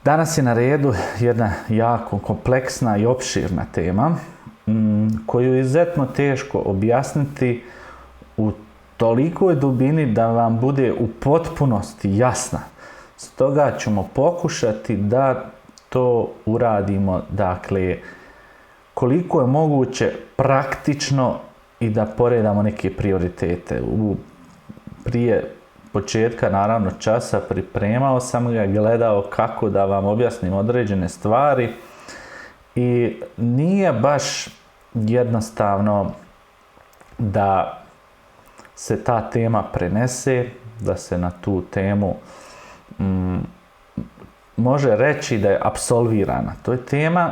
Danas je na redu jedna jako kompleksna i opširna tema koju je izuzetno teško objasniti u tolikoj dubini da vam bude u potpunosti jasna. Stoga ćemo pokušati da to uradimo, dakle, koliko je moguće praktično i da poredamo neke prioritete. Prije početka, naravno, časa pripremao sam ga, gledao kako da vam objasnim određene stvari i nije baš jednostavno da se ta tema prenese, da se na tu temu može reći da je apsolvirana. To je tema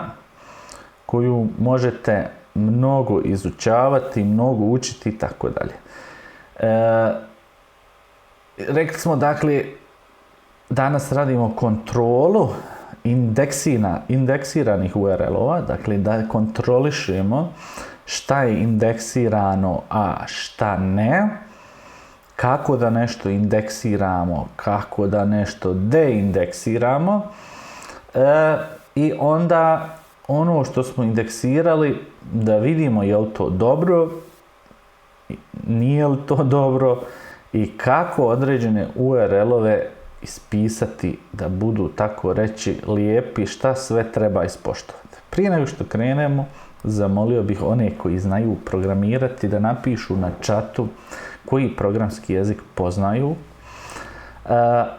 koju možete mnogo izučavati, mnogo učiti i tako dalje. Rekli smo, dakle, danas radimo kontrolu indeksiranih URL-ova, dakle da kontrolišemo šta je indeksirano, a šta ne, kako da nešto indeksiramo, kako da nešto deindeksiramo i onda ono što smo indeksirali da vidimo je li to dobro, nije li to dobro i kako određene URL-ove ispisati da budu, tako reći, lijepi, šta sve treba ispoštovati. Prije nego što krenemo, zamolio bih one koji znaju programirati da napišu na čatu koji programski jezik poznaju,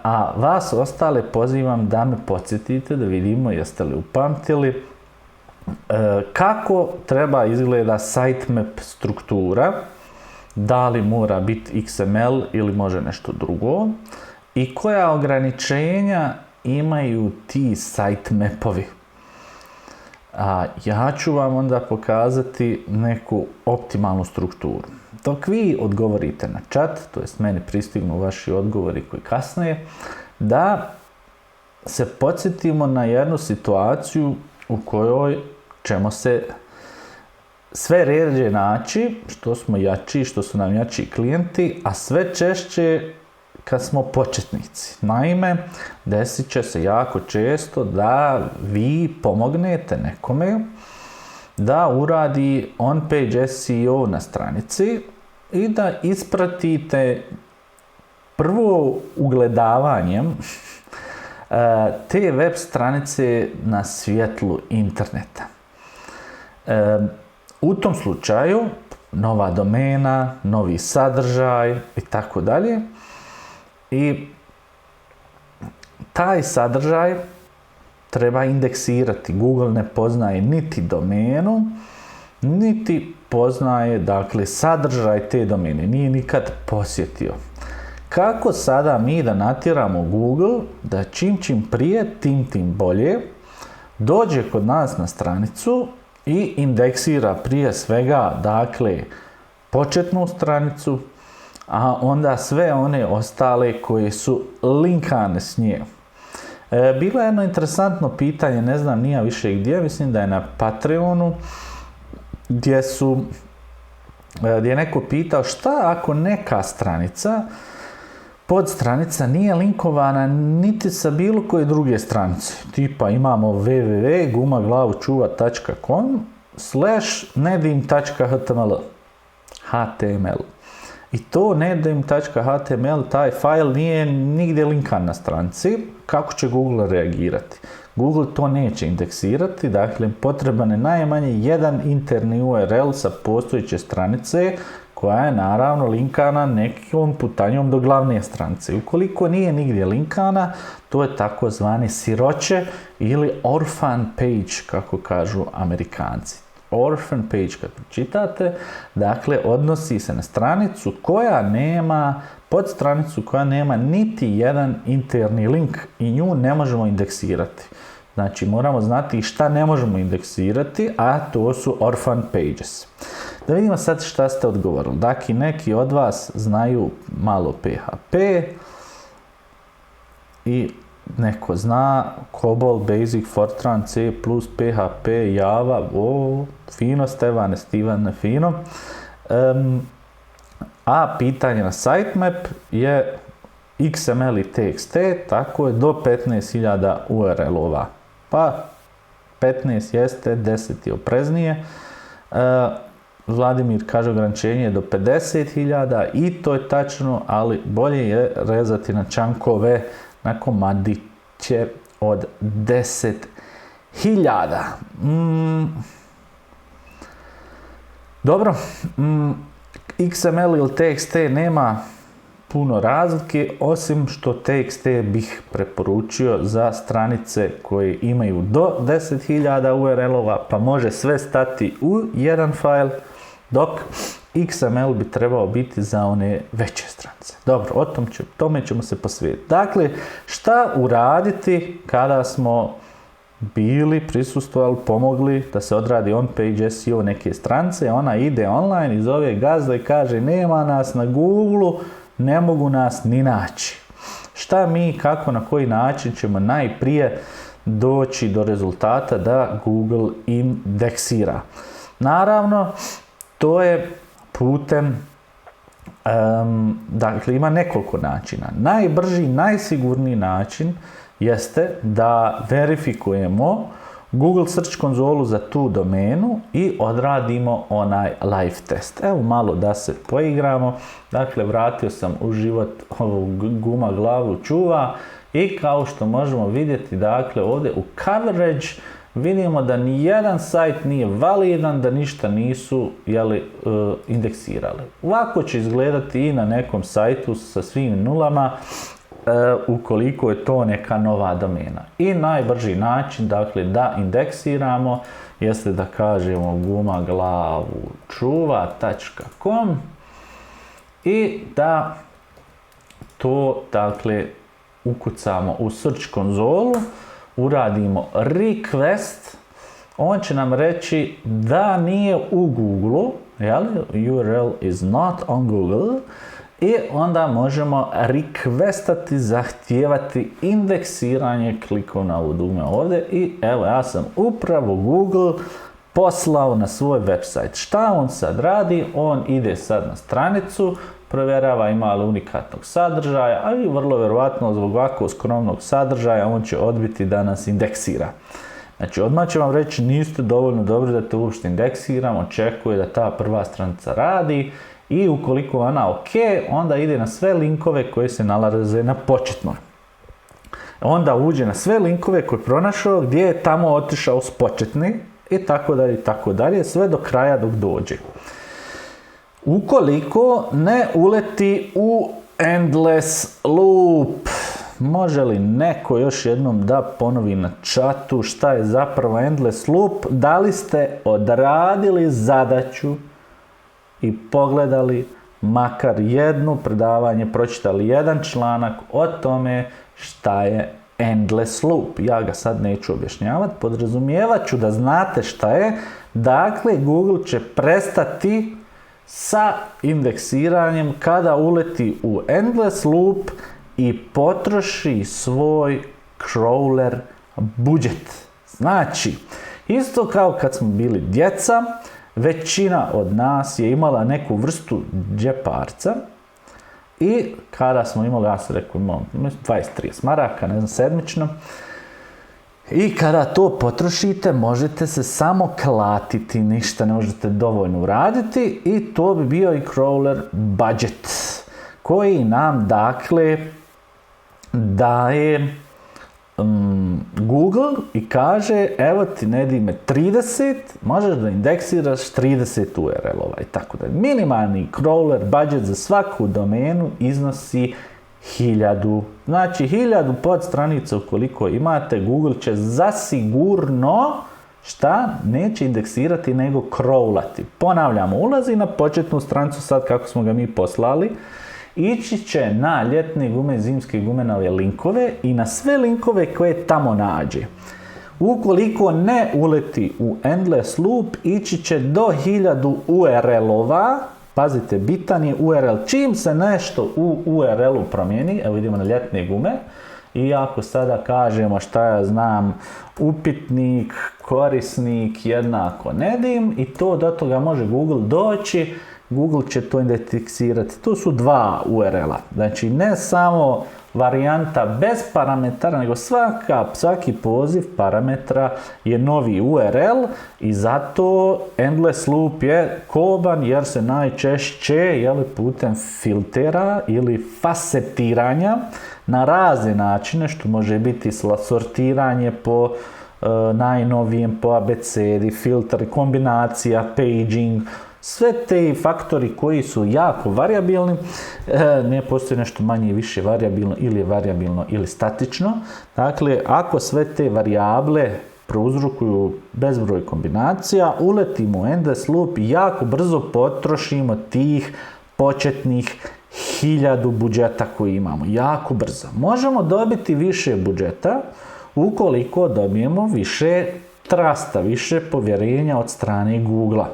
a vas ostale pozivam da me podsjetite da vidimo jeste li upamtili kako treba izgleda sitemap struktura, da li mora biti XML ili može nešto drugo i koja ograničenja imaju ti sitemapovi. Ja ću vam onda pokazati neku optimalnu strukturu. Dok vi odgovorite na chat, to jest meni pristignu vaši odgovori koji kasnije, da se podsjetimo na jednu situaciju u kojoj ćemo se sve ređe naći, što smo jači, što su nam jači klijenti, a sve češće kad smo početnici. Naime, desit će se jako često da vi pomognete nekome da uradi on-page SEO na stranici i da ispratite prvo ugledavanjem te web stranice na svjetlu interneta. U tom slučaju nova domena, novi sadržaj i tako dalje. I taj sadržaj treba indeksirati. Google ne poznaje niti domenu, niti poznaje, dakle, sadržaj te domene. Nije nikad posjetio. Kako sada mi da natjeramo Google da čim prije, tim bolje, dođe kod nas na stranicu i indeksira prije svega, dakle, početnu stranicu, a onda sve one ostale koje su linkane s nje. Bilo je jedno interesantno pitanje, ne znam nija više gdje, mislim da je na Patreonu, gdje je neko pitao šta ako neka stranica, podstranica nije linkovana niti sa bilo koje druge stranice. Tipa imamo www.gumaglavučuvat.com/nedim.html. I to nedim.html, taj fajl nije nigdje linkan na stranici. Kako će Google reagirati? Google to neće indeksirati, dakle potreban je najmanje jedan interni URL sa postojeće stranice koja je naravno linkana nekom putanjom do glavne stranice. Ukoliko nije nigdje linkana, to je takozvani siroče ili orphan page, kako kažu Amerikanci. Orphan page, kad pročitate, dakle, odnosi se na stranicu koja nema, pod stranicu koja nema niti jedan interni link i nju ne možemo indeksirati. Znači, moramo znati šta ne možemo indeksirati, a to su orphan pages. Da vidimo sad šta ste odgovorili. Dakle, neki od vas znaju malo PHP i neko zna COBOL, BASIC, Fortran, C++, PHP, Java, fino Stevane, fino. A pitanje na sitemap je XML i TXT, tako je do 15.000 URL-ova. Pa 15 jeste, 10 je opreznije. Vladimir kaže ograničenje je do 50.000 i to je tačno, ali bolje je rezati na čankove, na komadiće od 10.000. Dobro, XML ili TXT nema puno razlike, osim što TXT bih preporučio za stranice koje imaju do 10.000 URL-ova, pa može sve stati u jedan fajl, dok XML bi trebao biti za one veće stranice. Dobro, o tome ćemo se posvetiti. Dakle, šta uraditi kada smo bili, prisustvovali, pomogli da se odradi on-page SEO neke stranice, ona ide online i zove gazda i kaže nema nas na Google-u, ne mogu nas ni naći. Šta mi, kako, na koji način ćemo najprije doći do rezultata da Google indeksira? Naravno, to je putem, dakle ima nekoliko načina. Najbrži, najsigurniji način jeste da verifikujemo Google Search konzolu za tu domenu i odradimo onaj live test. Evo malo da se poigramo. Dakle, vratio sam u život ovog guma glavu čuva i kao što možemo vidjeti, dakle, ovdje u coverage vidimo da nijedan sajt nije validan, da ništa nisu indeksirali. Ovako će izgledati i na nekom sajtu sa svim nulama, ukoliko je to neka nova domena. I najbrži način, dakle, da indeksiramo jeste da kažemo gumaglavučuva.com i da to, dakle, ukucamo u search konzolu, uradimo request, on će nam reći da nije u Google, URL is not on Google, i onda možemo requestati, zahtijevati indeksiranje, klikom na ovo dugme ovdje i evo ja sam upravo Google poslao na svoj website. Šta on sad radi? On ide sad na stranicu, provjerava ima li unikatnog sadržaja, ali vrlo vjerojatno zbog ovako skromnog sadržaja on će odbiti da nas indeksira. Znači, odmah će vam reći niste dovoljno dobri da te uopšte indeksiram, očekuje da ta prva stranica radi i ukoliko ona ok, onda ide na sve linkove koji se nalaze na početnoj. Onda uđe na sve linkove koje je pronašao gdje je tamo otišao s početni i tako dalje, sve do kraja dok dođe. Ukoliko ne uleti u endless loop, može li neko još jednom da ponovi na čatu šta je zapravo endless loop? Da li ste odradili zadaću i pogledali makar jedno predavanje, pročitali jedan članak o tome šta je endless loop? Ja ga sad neću objašnjavati, podrazumijevat ću da znate šta je. Dakle, Google će prestati sa indeksiranjem kada uleti u endless loop i potroši svoj crawler budžet. Znači, isto kao kad smo bili djeca, većina od nas je imala neku vrstu džeparca i kada smo imali, ja sam rekao, 20-30 maraka, ne znam, sedmično, i kada to potrošite, možete se samo klatiti, ništa ne možete dovoljno uraditi i to bi bio i crawler budget koji nam, dakle, daje Google i kaže evo ti ne di me 30, možeš da indeksiraš 30 URL-ova i tako da. Minimalni crawler budget za svaku domenu iznosi 1000. Znači 1000 podstranica ukoliko imate, Google će zasigurno šta? Neće indeksirati nego crawlati. Ponavljamo, ulazi na početnu stranicu sad kako smo ga mi poslali, ići će na ljetne gume, zimske gumenove linkove i na sve linkove koje tamo nađe. Ukoliko ne uleti u endless loop, ići će do 1000 URL-ova. Pazite, bitan je URL. Čim se nešto u URL-u promijeni, evo idemo na ljetne gume, i ako sada kažemo šta ja znam, upitnik, korisnik jednako nedim, i to do toga može Google doći Google će to indeksirati. To su dva URL-a. Znači, ne samo varijanta bez parametara, nego svaki poziv parametra je novi URL i zato endless loop je koban jer se najčešće putem filtera ili fasetiranja na razne načine, što može biti sortiranje po najnovijem, po abecedi, filter, kombinacija, paging, sve te faktori koji su jako varijabilni, ne postoji nešto manje i više varijabilno ili statično. Dakle, ako sve te varijable prouzrokuju bezbroj kombinacija, uletimo u endless loop i jako brzo potrošimo tih početnih 1000 budžeta koji imamo. Jako brzo. Možemo dobiti više budžeta ukoliko dobijemo više trusta, više povjerenja od strane Google-a.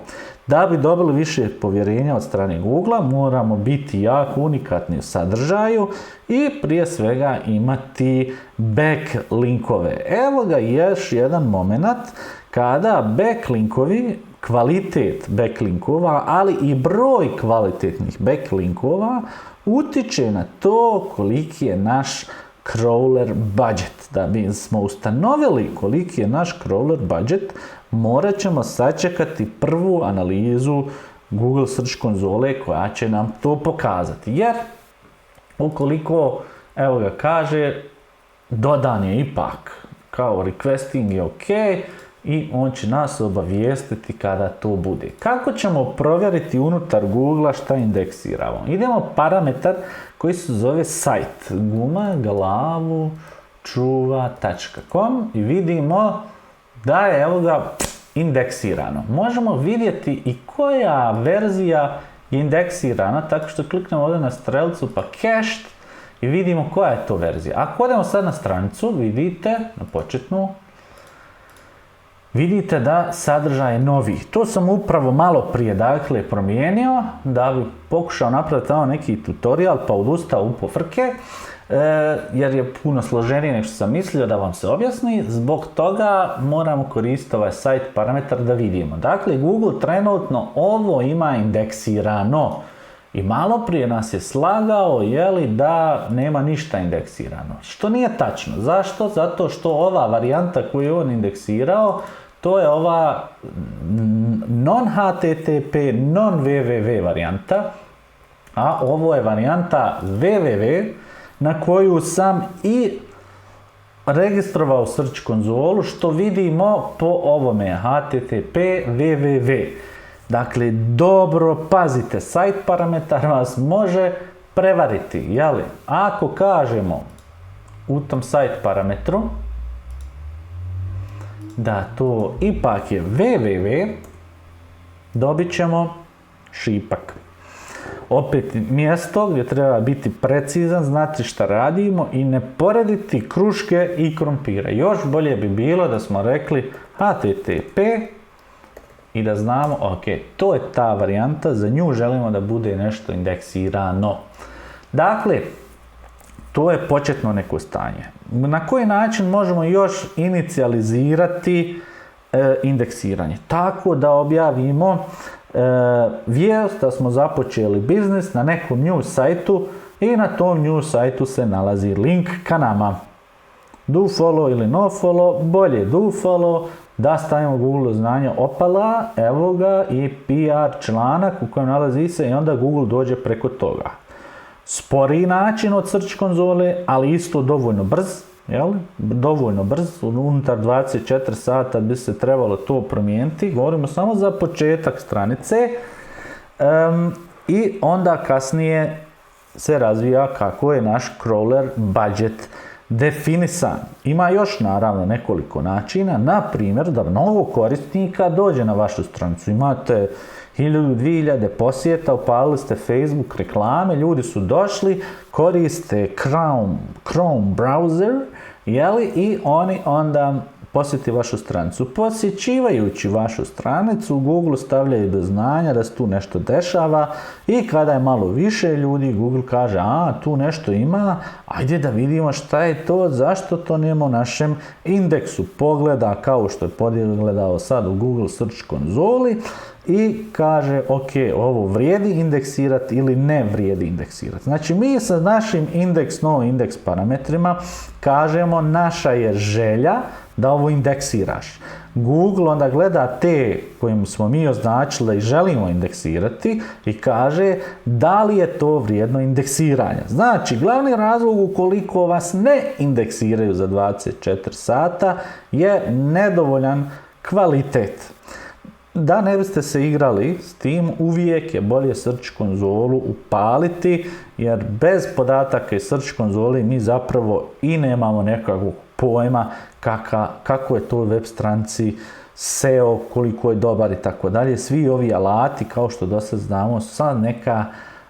Da bi dobili više povjerenja od strane Google-a, moramo biti jako unikatni u sadržaju i prije svega imati backlinkove. Evo ga još jedan moment kada backlinkovi, kvalitet backlinkova, ali i broj kvalitetnih backlinkova utiče na to koliki je naš crawler budget. Da bi smo ustanovili koliki je naš crawler budget, morat ćemo sačekati prvu analizu Google Search konzole koja će nam to pokazati. Jer ukoliko, evo ga kaže, dodan je ipak kao requesting je ok i on će nas obavijestiti kada to bude. Kako ćemo provjeriti unutar Google-a šta indeksiramo? Idemo parametar koji se zove site, gumaglavučuva.com i vidimo da je, evo ga, indeksirano. Možemo vidjeti i koja verzija je indeksirana tako što kliknemo ovdje na strelcu pa cached i vidimo koja je to verzija. Ako odemo sad na stranicu, vidite, na početnu, vidite da sadržaj je novi. To sam upravo malo prije promijenio da bi pokušao napraviti tamo neki tutorial pa odustao u pofrke jer je puno složenije nego što sam mislio da vam se objasni. Zbog toga moramo koristiti ovaj site parametar da vidimo. Dakle, Google trenutno ovo ima indeksirano. I malo prije nas je slagao da nema ništa indeksirano. Što nije tačno. Zašto? Zato što ova varijanta koju je on indeksirao, to je ova non-HTTP, non-www varijanta, a ovo je varijanta www na koju sam i registrovao Search konzolu, što vidimo po ovome HTTP www. Dakle, dobro pazite, site parametar vas može prevariti, jeli? Ako kažemo u tom site parametru da to ipak je www, dobit ćemo šipak. Opet mjesto gdje treba biti precizan, znati šta radimo i ne porediti kruške i krompire. Još bolje bi bilo da smo rekli HTTP i da znamo, ok, to je ta varijanta, za nju želimo da bude nešto indeksirano. Dakle, to je početno neko stanje. Na koji način možemo još inicijalizirati indeksiranje? Tako da objavimo vijest da smo započeli biznis na nekom news sajtu i na tom news sajtu se nalazi link ka nama. Do follow ili no follow, bolje do follow, da stavimo Google znanje opala, evo ga i PR članak u kojem nalazi se i onda Google dođe preko toga. Sporiji način od Search konzole, ali isto dovoljno brz, jel? Dovoljno brz, unutar 24 sata bi se trebalo to promijeniti, govorimo samo za početak stranice i onda kasnije se razvija kako je naš crawler budget definisan. Ima još naravno nekoliko načina, na primjer da novog korisnika dođe na vašu stranicu. Imate 1000-2000 posjeta, upalili ste Facebook reklame, ljudi su došli, koriste Chrome browser, jeli, i oni onda posjeti vašu stranicu. Posjećivajući vašu stranicu, u Google stavljaju do znanja da se tu nešto dešava i kada je malo više ljudi, Google kaže, tu nešto ima, ajde da vidimo šta je to, zašto to nema u našem indeksu. Pogleda kao što je pogledao sad u Google Search konzoli i kaže, ok, ovo vrijedi indeksirati ili ne vrijedi indeksirati. Znači, mi sa našim no indeks parametrima kažemo, naša je želja da ovo indeksiraš. Google onda gleda te kojim smo mi označili da ih želimo indeksirati i kaže da li je to vrijedno indeksiranja. Znači, glavni razlog ukoliko vas ne indeksiraju za 24 sata je nedovoljan kvalitet. Da ne biste se igrali s tim, uvijek je bolje Search konzolu upaliti, jer bez podataka iz Search konzoli mi zapravo i nemamo nekakvog pojma kako je to u web stranici, SEO, koliko je dobar i tako dalje. Svi ovi alati, kao što do sad znamo, su sad neka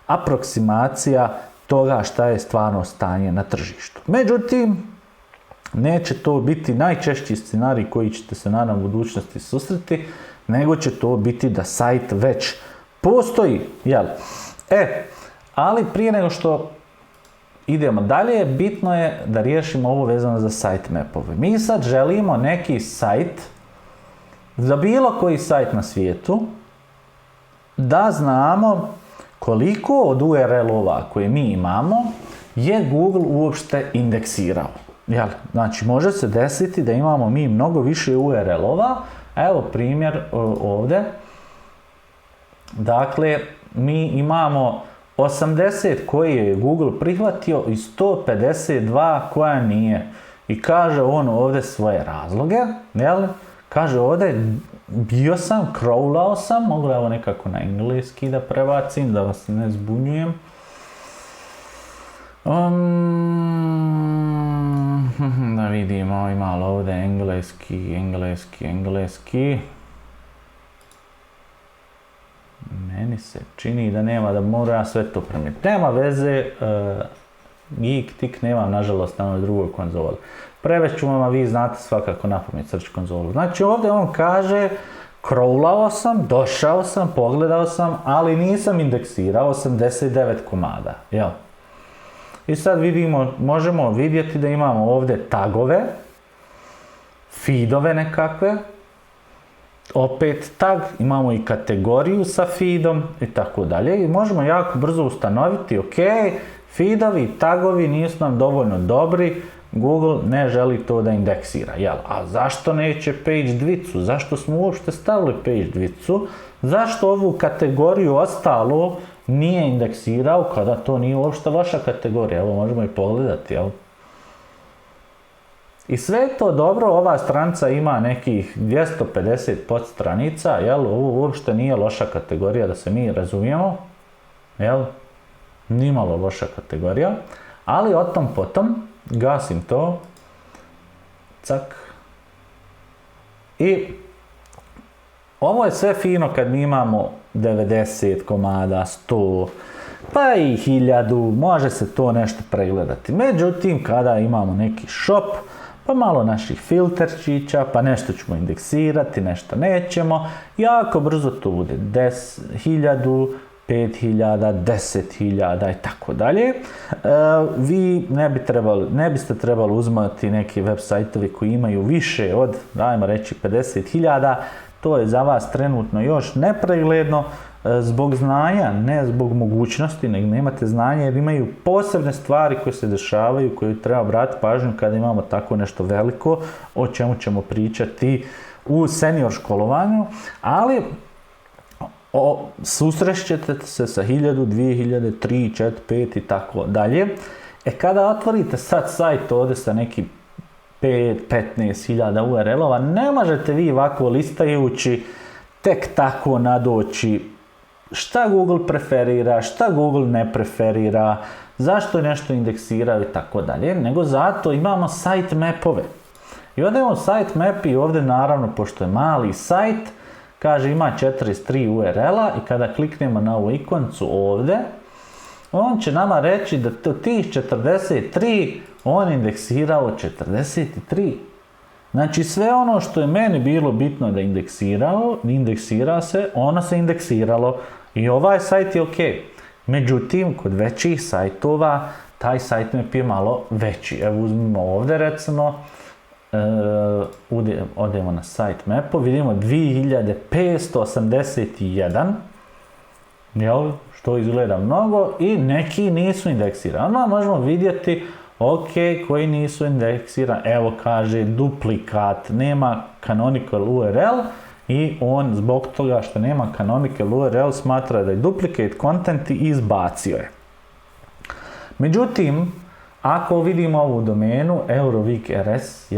aproksimacija toga šta je stvarno stanje na tržištu. Međutim, neće to biti najčešći scenarij koji ćete se nadam u budućnosti susreti, nego će to biti da sajt već postoji, jel? Ali prije nego što idemo dalje, bitno je da riješimo ovo vezano za sitemapove. Mi sad želimo neki sajt, za bilo koji sajt na svijetu, da znamo koliko od URL-ova koje mi imamo je Google uopšte indeksirao. Jel? Znači, može se desiti da imamo mi mnogo više URL-ova. Evo primjer ovdje. Dakle, mi imamo 80 koje je Google prihvatio i 152 koja nije. I kaže on ovdje svoje razloge. Jel? Kaže ovdje, bio sam, crawlao sam, mogu evo nekako na engleski da prebacim, da vas ne zbunjujem. Da vidimo, ima li ovdje engleski. Meni se čini da nema, da mora sve to premijeti. Nema veze, Geek nemam nažalost na ovoj drugoj konzoli. Prevešću vam, a vi znate svakako napamet Search konzolu. Znači ovdje on kaže, crawlao sam, došao sam, pogledao sam, ali nisam indeksirao 89 komada. Jel? I sad vidimo, možemo vidjeti da imamo ovdje tagove, feedove nekakve, opet tag, imamo i kategoriju sa feedom i tako dalje. I možemo jako brzo ustanoviti, ok, feedovi i tagovi nisu nam dovoljno dobri, Google ne želi to da indeksira. Jel? A zašto neće page dvicu? Zašto smo uopšte stavili page dvicu? Zašto ovu kategoriju ostalo nije indeksirao kada to nije uopšte vaša kategorija? Evo, možemo i pogledati, jel? I sve je to dobro, ova stranica ima nekih 250 podstranica, jel? Ovo uopšte nije loša kategorija, da se mi razumijemo, jel? Nimalo loša kategorija, ali o tom potom, gasim to, cak, i ovo je sve fino kad mi imamo 90 komada, 100, pa i 1000, može se to nešto pregledati. Međutim, kada imamo neki shop, pa malo naših filterčića, pa nešto ćemo indeksirati, nešto nećemo, jako brzo to bude 1000, 5000, 10.000 i tako dalje. Vi ne biste trebali uzmati neki web sajtovi koji imaju više od, dajmo reći, 50.000, to je za vas trenutno još nepregledno zbog znanja, ne zbog mogućnosti, nego nemate znanja jer imaju posebne stvari koje se dešavaju, koje treba brati pažnju kada imamo tako nešto veliko, o čemu ćemo pričati u senior školovanju, ali susrećete se sa 1000, 2000, 3, 4, 5 i tako dalje. Kada otvorite sad sajt ovdje sa neki 5-15.000 URL-ova, ne možete vi ovako listajući tek tako nadoći šta Google preferira, šta Google ne preferira, zašto je nešto indeksirao i tako dalje, nego zato imamo sitemapove. I ovdje imamo sitemap i ovdje naravno, pošto je mali sajt, kaže ima 43 URL-a i kada kliknemo na ovu ikoncu ovdje, on će nama reći da to tih 43 on indeksirao 43. Znači sve ono što je meni bilo bitno da indeksira se, ono se indeksiralo i ovaj sajt je ok. Međutim, kod većih sajtova, taj sitemap je malo veći. Evo uzmimo ovdje recimo, odemo na sitemapu, vidimo 2581, jel, što izgleda mnogo i neki nisu indeksirani. Možemo vidjeti ok, koji nisu indeksirani, evo kaže duplikat, nema canonical URL i on zbog toga što nema canonical URL smatra da je duplicate content i izbacio je. Međutim, ako vidimo ovu domenu Eurovik.rs,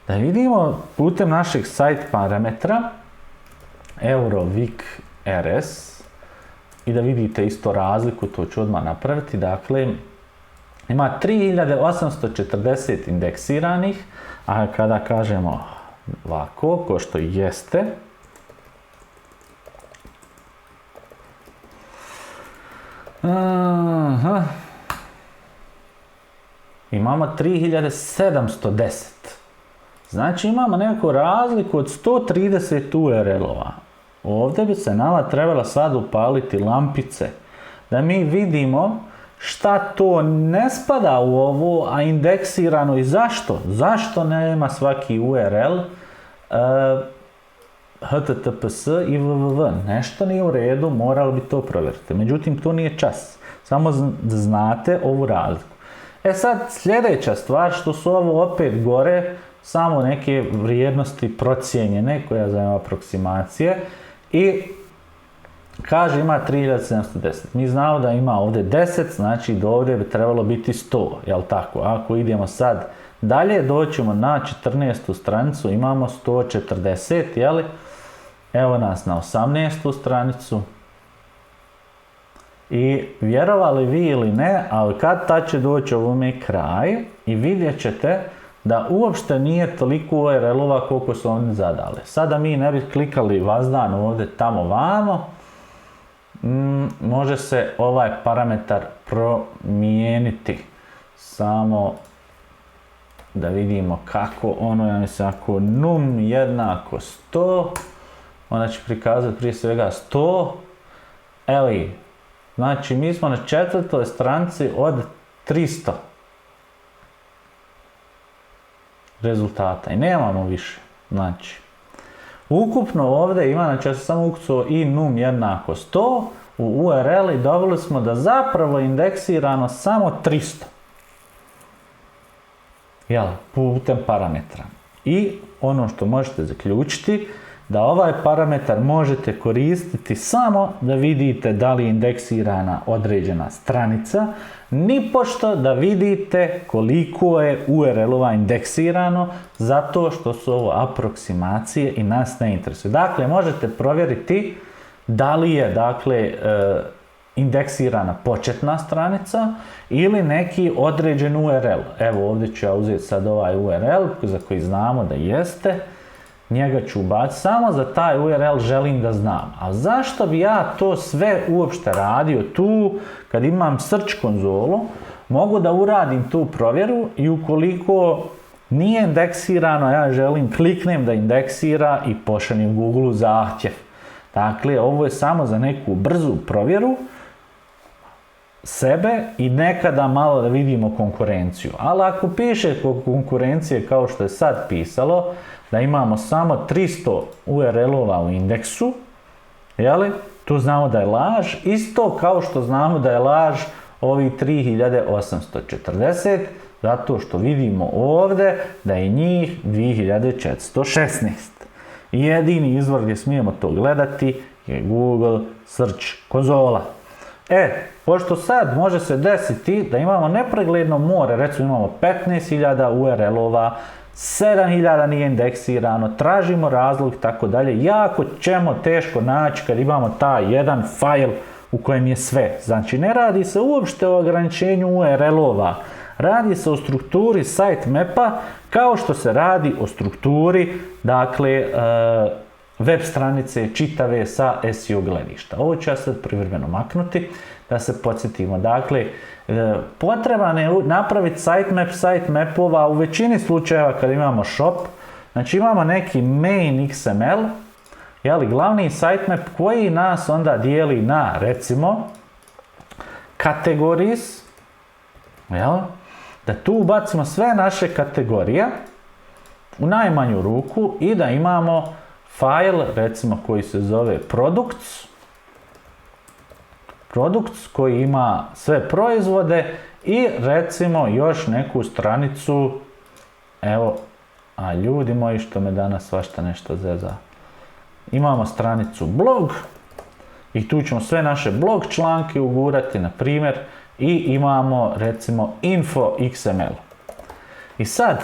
da vidimo putem našeg site parametra Eurovik.rs i da vidite isto razliku, to ću odmah napraviti, dakle, ima 3840 indeksiranih, a kada kažemo ovako, ko što jeste, imamo 3710. Znači imamo neku razliku od 130 URL-ova. Ovdje bi se nama trebala sad upaliti lampice, da mi vidimo šta to ne spada u ovo, a indeksirano i zašto? Zašto nema svaki URL, https i www? Nešto nije u redu, morali bi to provjeriti. Međutim, to nije čas. Samo da znate ovu razliku. Sad, sljedeća stvar, što su ovo opet gore, samo neke vrijednosti procijenjene, koja zovemo aproksimacije, i kaže ima 3710. Mi znamo da ima ovdje 10, znači do ovdje bi trebalo biti 100, jel tako? Ako idemo sad dalje, doćemo na 14. stranicu, imamo 140, jel? Evo nas na 18. stranicu. I vjerovali vi ili ne, ali tad će doći ovome kraj i vidjet ćete da uopšte nije toliko URL-ova koliko su oni zadali. Sada mi ne bi klikali vazdan ovdje tamo vamo, može se ovaj parametar promijeniti. Samo da vidimo kako ono, ja mislim, ako num jednako 100, onda će prikazati prije svega 100, evo i, znači mi smo na 4. stranici od 300 rezultata i nemamo više. Znači, ukupno ovdje ima, znači ja sam samo ukucao i num jednako 100 u URL i dobili smo da zapravo indeksirano samo 300. Jel, putem parametra. I ono što možete zaključiti, da ovaj parametar možete koristiti samo da vidite da li je indeksirana određena stranica, nipošto da vidite koliko je URL-ova indeksirano, zato što su ovo aproksimacije i nas ne interesuje. Dakle, možete provjeriti da li je, dakle, indeksirana početna stranica ili neki određen URL. Evo ovdje ću ja uzeti sad ovaj URL za koji znamo da jeste. Njega ću ubaciti, samo za taj URL želim da znam. A zašto bi ja to sve uopšte radio tu, kad imam search konzolu, mogu da uradim tu provjeru i ukoliko nije indeksirano, ja želim, kliknem da indeksira i pošaljem Google zahtjev. Dakle, ovo je samo za neku brzu provjeru sebe i nekada malo da vidimo konkurenciju. Ali ako piše konkurencije kao što je sad pisalo, da imamo samo 300 URL-ova u indeksu, jeli? Tu znamo da je laž, isto kao što znamo da je laž ovih 3840, zato što vidimo ovdje da je njih 2416. Jedini izvor gdje smijemo to gledati je Google Search konzola. Pošto sad može se desiti da imamo nepregledno more, recimo imamo 15.000 URL-ova, 7.000 nije indeksirano, tražimo razlog i tako dalje, jako ćemo teško naći kad imamo taj jedan fajl u kojem je sve. Znači ne radi se uopšte o ograničenju URL-ova, radi se o strukturi sitemapa kao što se radi o strukturi, dakle, web stranice čitave sa SEO gledišta. Ovo ću ja sad privremeno maknuti da se podsjetimo. Dakle, potreban je napraviti sitemap sitemapova u većini slučajeva kad imamo shop, Znači imamo neki main XML, glavni sitemap koji nas onda dijeli na, recimo, categories, da tu ubacimo sve naše kategorije u najmanju ruku i da imamo file, recimo, koji se zove products koji ima sve proizvode i recimo još neku stranicu, evo, a ljudi moji što me danas svašta nešto zeza. Imamo stranicu blog i tu ćemo sve naše blog članke ugurati, na primjer, i imamo recimo info XML. I sad,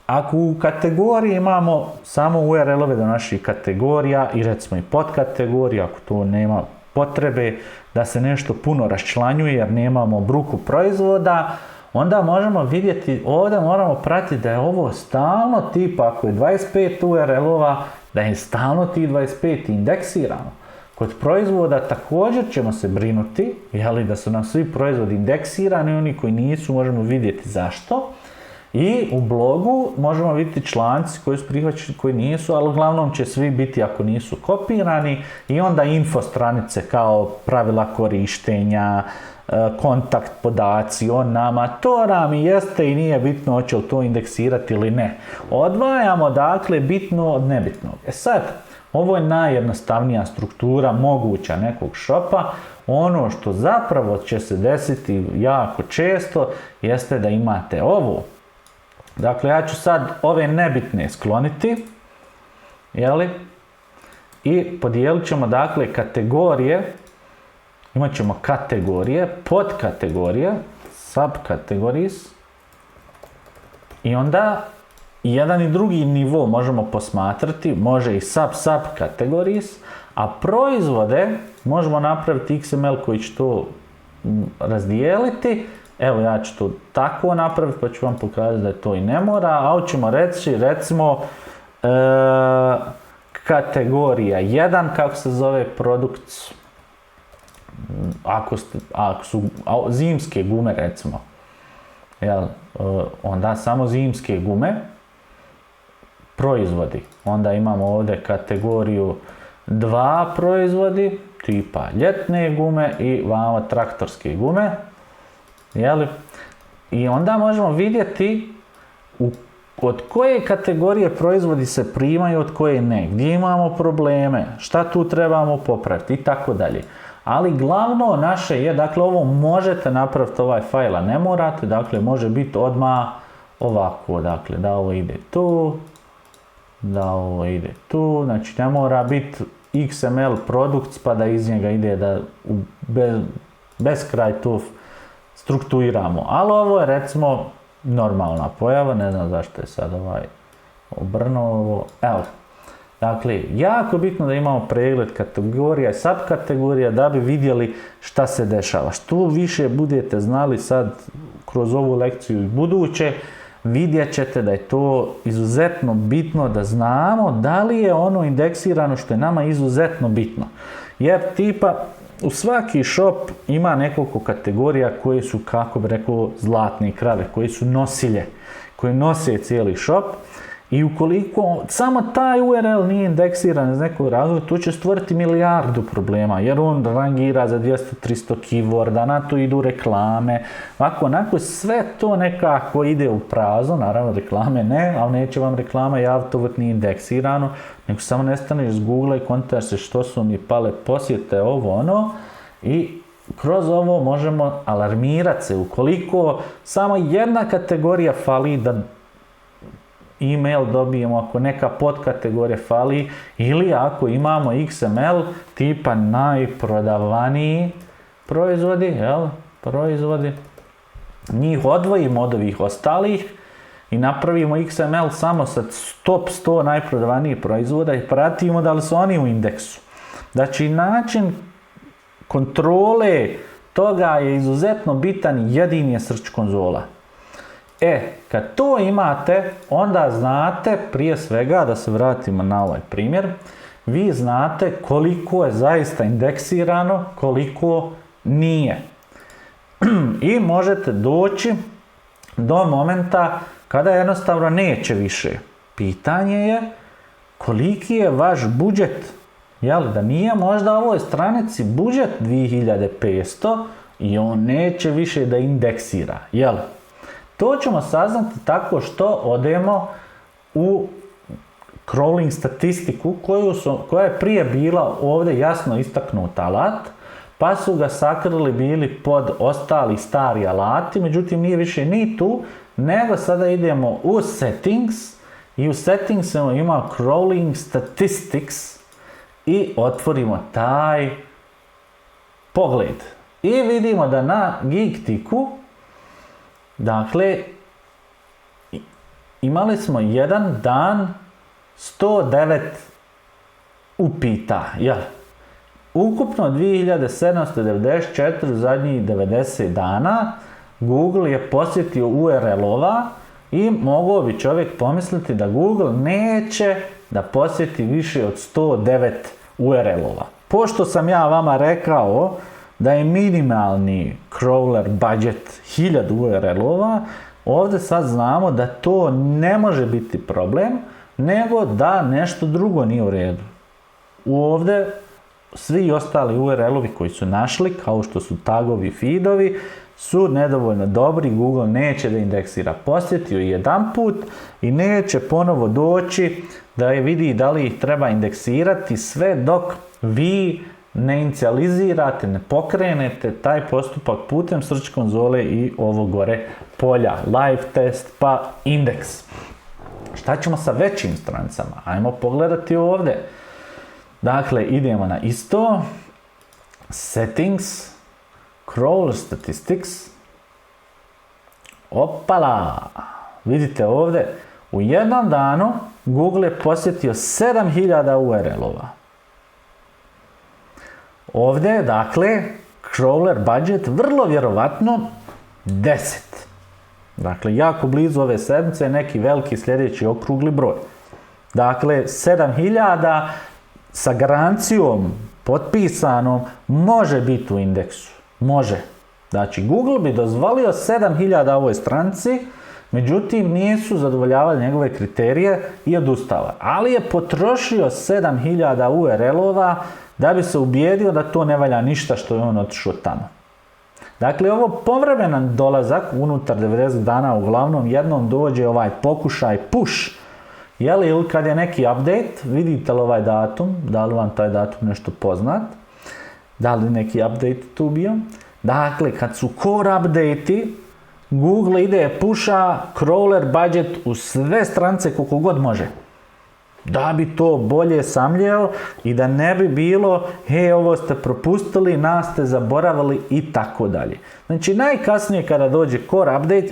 ako u kategoriji imamo samo URL-ove do naših kategorija i recimo i podkategorija, ako to nema potrebe da se nešto puno raščlanjuje jer nemamo bruku proizvoda, onda možemo vidjeti, ovdje moramo pratiti da je ovo stalno tipa, ako je 25 URL-ova, da je stalno tih 25 indeksirano. Kod proizvoda također ćemo se brinuti, da su nam svi proizvodi indeksirani, oni koji nisu možemo vidjeti zašto. I u blogu možemo vidjeti članci koji su prihvaćeni, koji nisu, ali uglavnom će svi biti ako nisu kopirani. I onda info stranice kao pravila korištenja, kontakt podaci o nama, to nam i jeste i nije bitno hoće li to indeksirati ili ne. Odvajamo dakle bitno od nebitnog. Sad, ovo je najjednostavnija struktura moguća nekog shopa. Ono što zapravo će se desiti jako često jeste da imate ovo. Dakle, ja ću sad ove nebitne skloniti, i podijelit ćemo dakle kategorije. Imat ćemo kategorije, podkategorije, subcategories, i onda jedan i drugi nivo možemo posmatrati, može i subcategories, a proizvode možemo napraviti XML koji će to razdijeliti. Evo, ja ću to tako napraviti, pa ću vam pokazati da to i ne mora, ali ćemo reći, recimo, kategorija 1, kako se zove products, ako su zimske gume, recimo, onda samo zimske gume, proizvodi. Onda imamo ovdje kategoriju 2 proizvodi, tipa ljetne gume i vamo traktorske gume. I onda možemo vidjeti od koje kategorije proizvodi se primaju, od koje ne, gdje imamo probleme, šta tu trebamo popraviti i tako dalje. Ali glavno naše je, dakle, ovo možete napraviti ovaj fajl, a ne morate, dakle, može biti odmah ovako, dakle, da ovo ide tu, da ovo ide tu, znači ne mora biti XML products pa da iz njega ide da beskraj tu strukturiramo, ali ovo je recimo normalna pojava, ne znam zašto je sad obrnuo ovo, evo. Dakle, jako je bitno da imamo pregled kategorija i subkategorija da bi vidjeli šta se dešava. Što više budete znali sad kroz ovu lekciju i buduće, vidjet ćete da je to izuzetno bitno da znamo da li je ono indeksirano što je nama izuzetno bitno. Jer tipa u svaki shop ima nekoliko kategorija koje su, kako bi rekao, zlatne krave, koje su nosilje, koje nose cijeli shop. I ukoliko samo taj URL nije indeksiran iz nekog razloga, tu će stvoriti milijardu problema, jer on rangira za 200-300 keyworda, na to idu reklame, onako sve to nekako ide u prazno, naravno reklame ne, ali neće vam reklama javiti ovo nije indeksirano, nego samo nestaneš iz Google i kontaš se što su mi pale posjete, ovo ono, i kroz ovo možemo alarmirati se ukoliko samo jedna kategorija fali da email dobijemo, ako neka podkategorija fali, ili ako imamo XML tipa najprodavaniji proizvodi, njih odvojimo od ovih ostalih i napravimo XML samo sa top 100 najprodavanijih proizvoda i pratimo da li su oni u indeksu. Znači, način kontrole toga je izuzetno bitan, jedini je search konzola. Kad to imate, onda znate, prije svega, da se vratimo na ovaj primjer, vi znate koliko je zaista indeksirano, koliko nije. I možete doći do momenta kada jednostavno neće više pitanje je koliki je vaš budžet. Jel, da nije možda ovoj stranici budžet 2500 i on neće više da indeksira. Jel? To ćemo saznati tako što odemo u crawling statistiku koja je prije bila ovdje jasno istaknut alat, pa su ga sakrili bili pod ostali stari alati, međutim nije više ni tu, nego sada idemo u settings i u settingsima ima crawling statistics i otvorimo taj pogled. I vidimo da na Geektiku, dakle, imali smo jedan dan 109 upita, jel? Ukupno 2794 zadnjih 90 dana Google je posjetio URL-ova i mogao bi čovjek pomisliti da Google neće da posjeti više od 109 URL-ova. Pošto sam ja vama rekao da je minimalni crawler budget 1000 URL-ova, ovdje sad znamo da to ne može biti problem, nego da nešto drugo nije u redu. Ovdje svi ostali URL-ovi koji su našli, kao što su tagovi, feedovi, su nedovoljno dobri, Google neće da indeksira. Posjetio jedan put i neće ponovo doći da je vidi da li ih treba indeksirati sve dok vi ne inicijalizirate, ne pokrenete taj postupak putem search konzole i ovo gore polja, live test pa indeks. Šta ćemo sa većim stranicama? Ajmo pogledati ovdje. Dakle, idemo na isto, settings, crawler statistics, opala, vidite ovdje, u jednom danu Google je posjetio 7000 URL-ova. Ovdje je, dakle, crawler budget vrlo vjerovatno 10. Dakle, jako blizu ove sedmice je neki veliki sljedeći okrugli broj. Dakle, 7000 sa garancijom potpisanom može biti u indeksu. Može. Znači, Google bi dozvolio 7000 ovoj stranici, međutim nisu zadovoljavali njegove kriterije i odustava. Ali je potrošio 7000 URL-ova da bi se ubijedio da to ne valja ništa što je on otišao tamo. Dakle, ovo povremenan dolazak unutar 90 dana, uglavnom jednom dođe ovaj pokušaj push, ili kad je neki update, vidite li ovaj datum, da li vam taj datum nešto poznat, da li neki update tu bio. Dakle, kad su core update-i, Google ide pusha crawler budget u sve stranice koliko god može. Da bi to bolje samljeo i da ne bi bilo, ovo ste propustili, nas ste zaboravili i tako dalje. Znači, najkasnije kada dođe core update,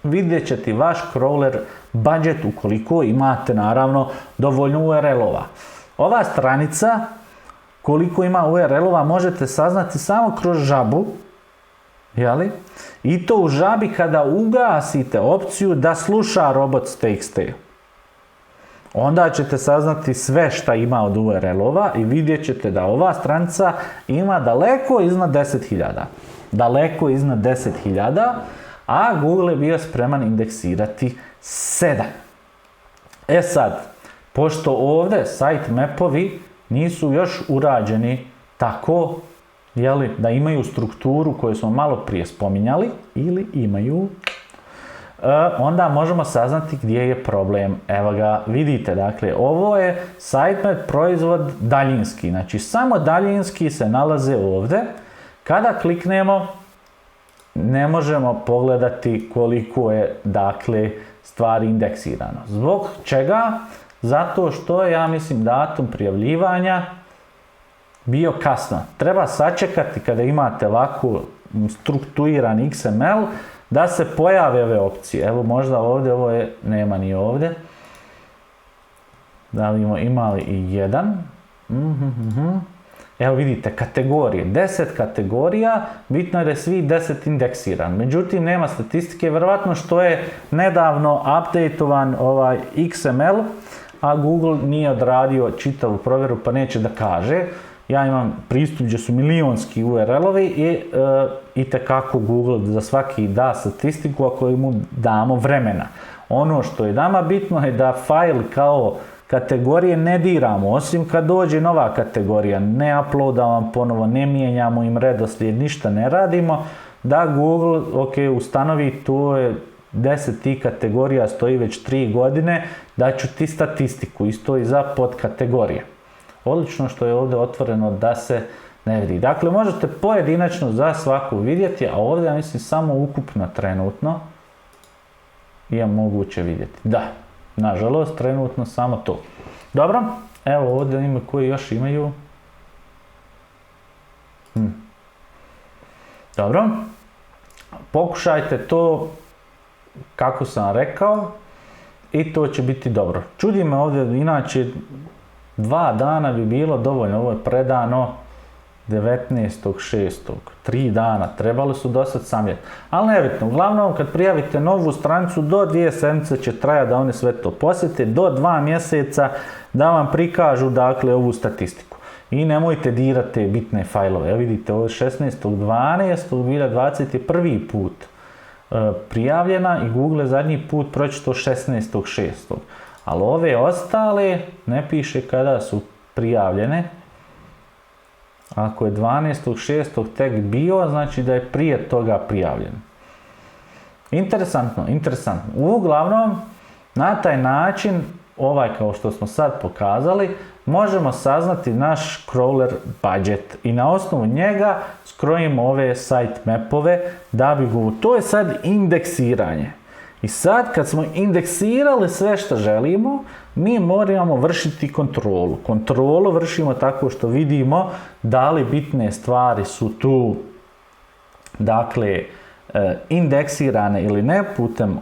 vidjet ćete vaš crawler budget ukoliko imate, naravno, dovoljno URL-ova. Ova stranica, koliko ima URL-ova, možete saznati samo kroz žabu, jeli? I to u žabi kada ugasite opciju da sluša robots.txt. Onda ćete saznati sve šta ima od URL-ova i vidjet ćete da ova stranica ima daleko iznad 10.000. Daleko iznad 10.000, a Google je bio spreman indeksirati 7. E sad, pošto ovdje sitemapovi nisu još urađeni tako, jeli, da imaju strukturu koju smo malo prije spominjali, ili imaju, onda možemo saznati gdje je problem. Evo ga, vidite, dakle, ovo je sitemap proizvod daljinski, znači samo daljinski se nalaze ovdje. Kada kliknemo, ne možemo pogledati koliko je, dakle, stvari indeksirano. Zbog čega? Zato što je, ja mislim, datum prijavljivanja bio kasno. Treba sačekati kada imate ovako strukturiran XML da se pojave ove opcije. Evo možda ovdje, ovo je, nema ni ovdje. Da li imali i jedan? Evo vidite, kategorije, 10 kategorija, bitno je da je svi 10 indeksiran. Međutim, nema statistike, vjerojatno što je nedavno updatetovan ovaj XML, a Google nije odradio čitavu provjeru pa neće da kaže. Ja imam pristup gdje su milionski URL-ovi i itekako Google za svaki da statistiku ako mu damo vremena. Ono što je nama bitno je da file kao kategorije ne diramo, osim kad dođe nova kategorija, ne uploadamo ponovo, ne mijenjamo im redoslijed, ništa ne radimo, da Google ustanovi to je 10 tih kategorija, stoji već 3 godine, daću ti statistiku, isto i za podkategorije. Odlično što je ovdje otvoreno da se ne vidi. Dakle, možete pojedinačno za svaku vidjeti, a ovdje ja mislim samo ukupno trenutno je moguće vidjeti. Da, nažalost, trenutno samo to. Dobro, evo ovdje ima koji još imaju. Dobro, pokušajte to kako sam rekao i to će biti dobro. Čudi me ovdje, inače 2 dana bi bilo dovoljno, ovo je predano 19.6. 3 dana, trebali su do sad samjet. Ali nebitno, uglavnom kad prijavite novu stranicu, do 2 sedmice će trajati da oni sve to posjete, do 2 mjeseca da vam prikažu dakle ovu statistiku. I nemojte dirati te bitne fajlove. Evo vidite, ovo je 16.12.2021. put prijavljena i Google je zadnji put pročito 16.6. Ali ove ostale ne piše kada su prijavljene. Ako je 12.6. tek bio, znači da je prije toga prijavljen. Interesantno. Uglavnom, na taj način, kao što smo sad pokazali, možemo saznati naš crawler budget i na osnovu njega skrojimo ove sitemapove da bi Google. To je sad indeksiranje. I sad kad smo indeksirali sve što želimo, mi moramo vršiti kontrolu. Kontrolu vršimo tako što vidimo da li bitne stvari su tu, dakle, indeksirane ili ne putem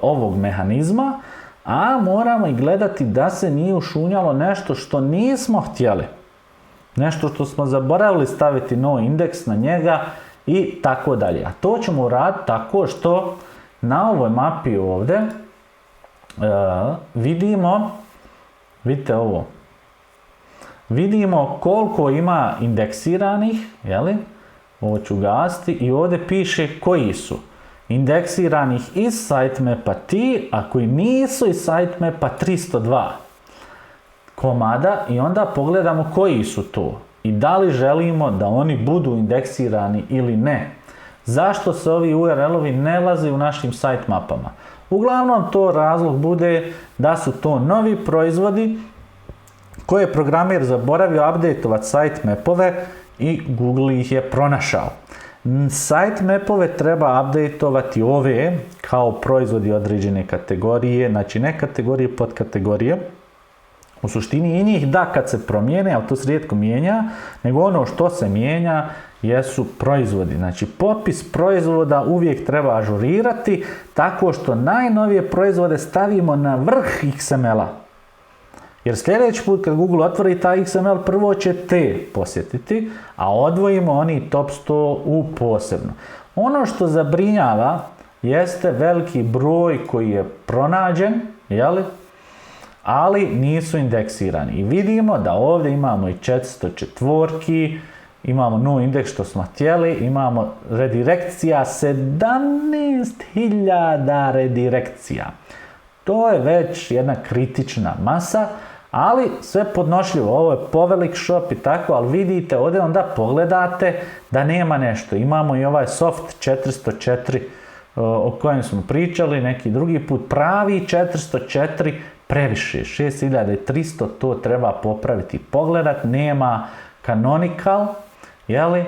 ovog mehanizma, a moramo i gledati da se nije ušunjalo nešto što nismo htjeli. Nešto što smo zaboravili staviti no indeks na njega i tako dalje. A to ćemo uraditi tako što na ovoj mapi ovdje vidite ovo, vidimo koliko ima indeksiranih, jeli? Ovo ću gasiti i ovdje piše koji su indeksiranih iz sitemapa ti, a koji nisu iz sitemapa 302 komada i onda pogledamo koji su to i da li želimo da oni budu indeksirani ili ne. Zašto se ovi URL-ovi ne nalaze u našim sitemapama? Uglavnom to razlog bude da su to novi proizvodi koje je programer zaboravio updateovat sitemapove i Google ih je pronašao. Sitemapove treba updateovati ove kao proizvodi određene kategorije, znači ne kategorije, podkategorije. U suštini i njih da kad se promijene, ali to se rijetko mijenja, nego ono što se mijenja jesu proizvodi. Znači popis proizvoda uvijek treba ažurirati tako što najnovije proizvode stavimo na vrh XML-a. Jer sljedeći put kad Google otvori taj XML, prvo će te posjetiti, a odvojimo oni top 100 u posebno. Ono što zabrinjava jeste veliki broj koji je pronađen, jeli? Ali nisu indeksirani. I vidimo da ovdje imamo i 404, imamo no indeks što smo htjeli, imamo redirekcija 17.000 redirekcija. To je već jedna kritična masa, ali sve podnošljivo. Ovo je povelik shop i tako, ali vidite ovdje onda pogledate da nema nešto. Imamo i ovaj soft 404 o kojem smo pričali neki drugi put. Pravi 404 previše, 6300, to treba popraviti, pogledat, nema canonical, jeli,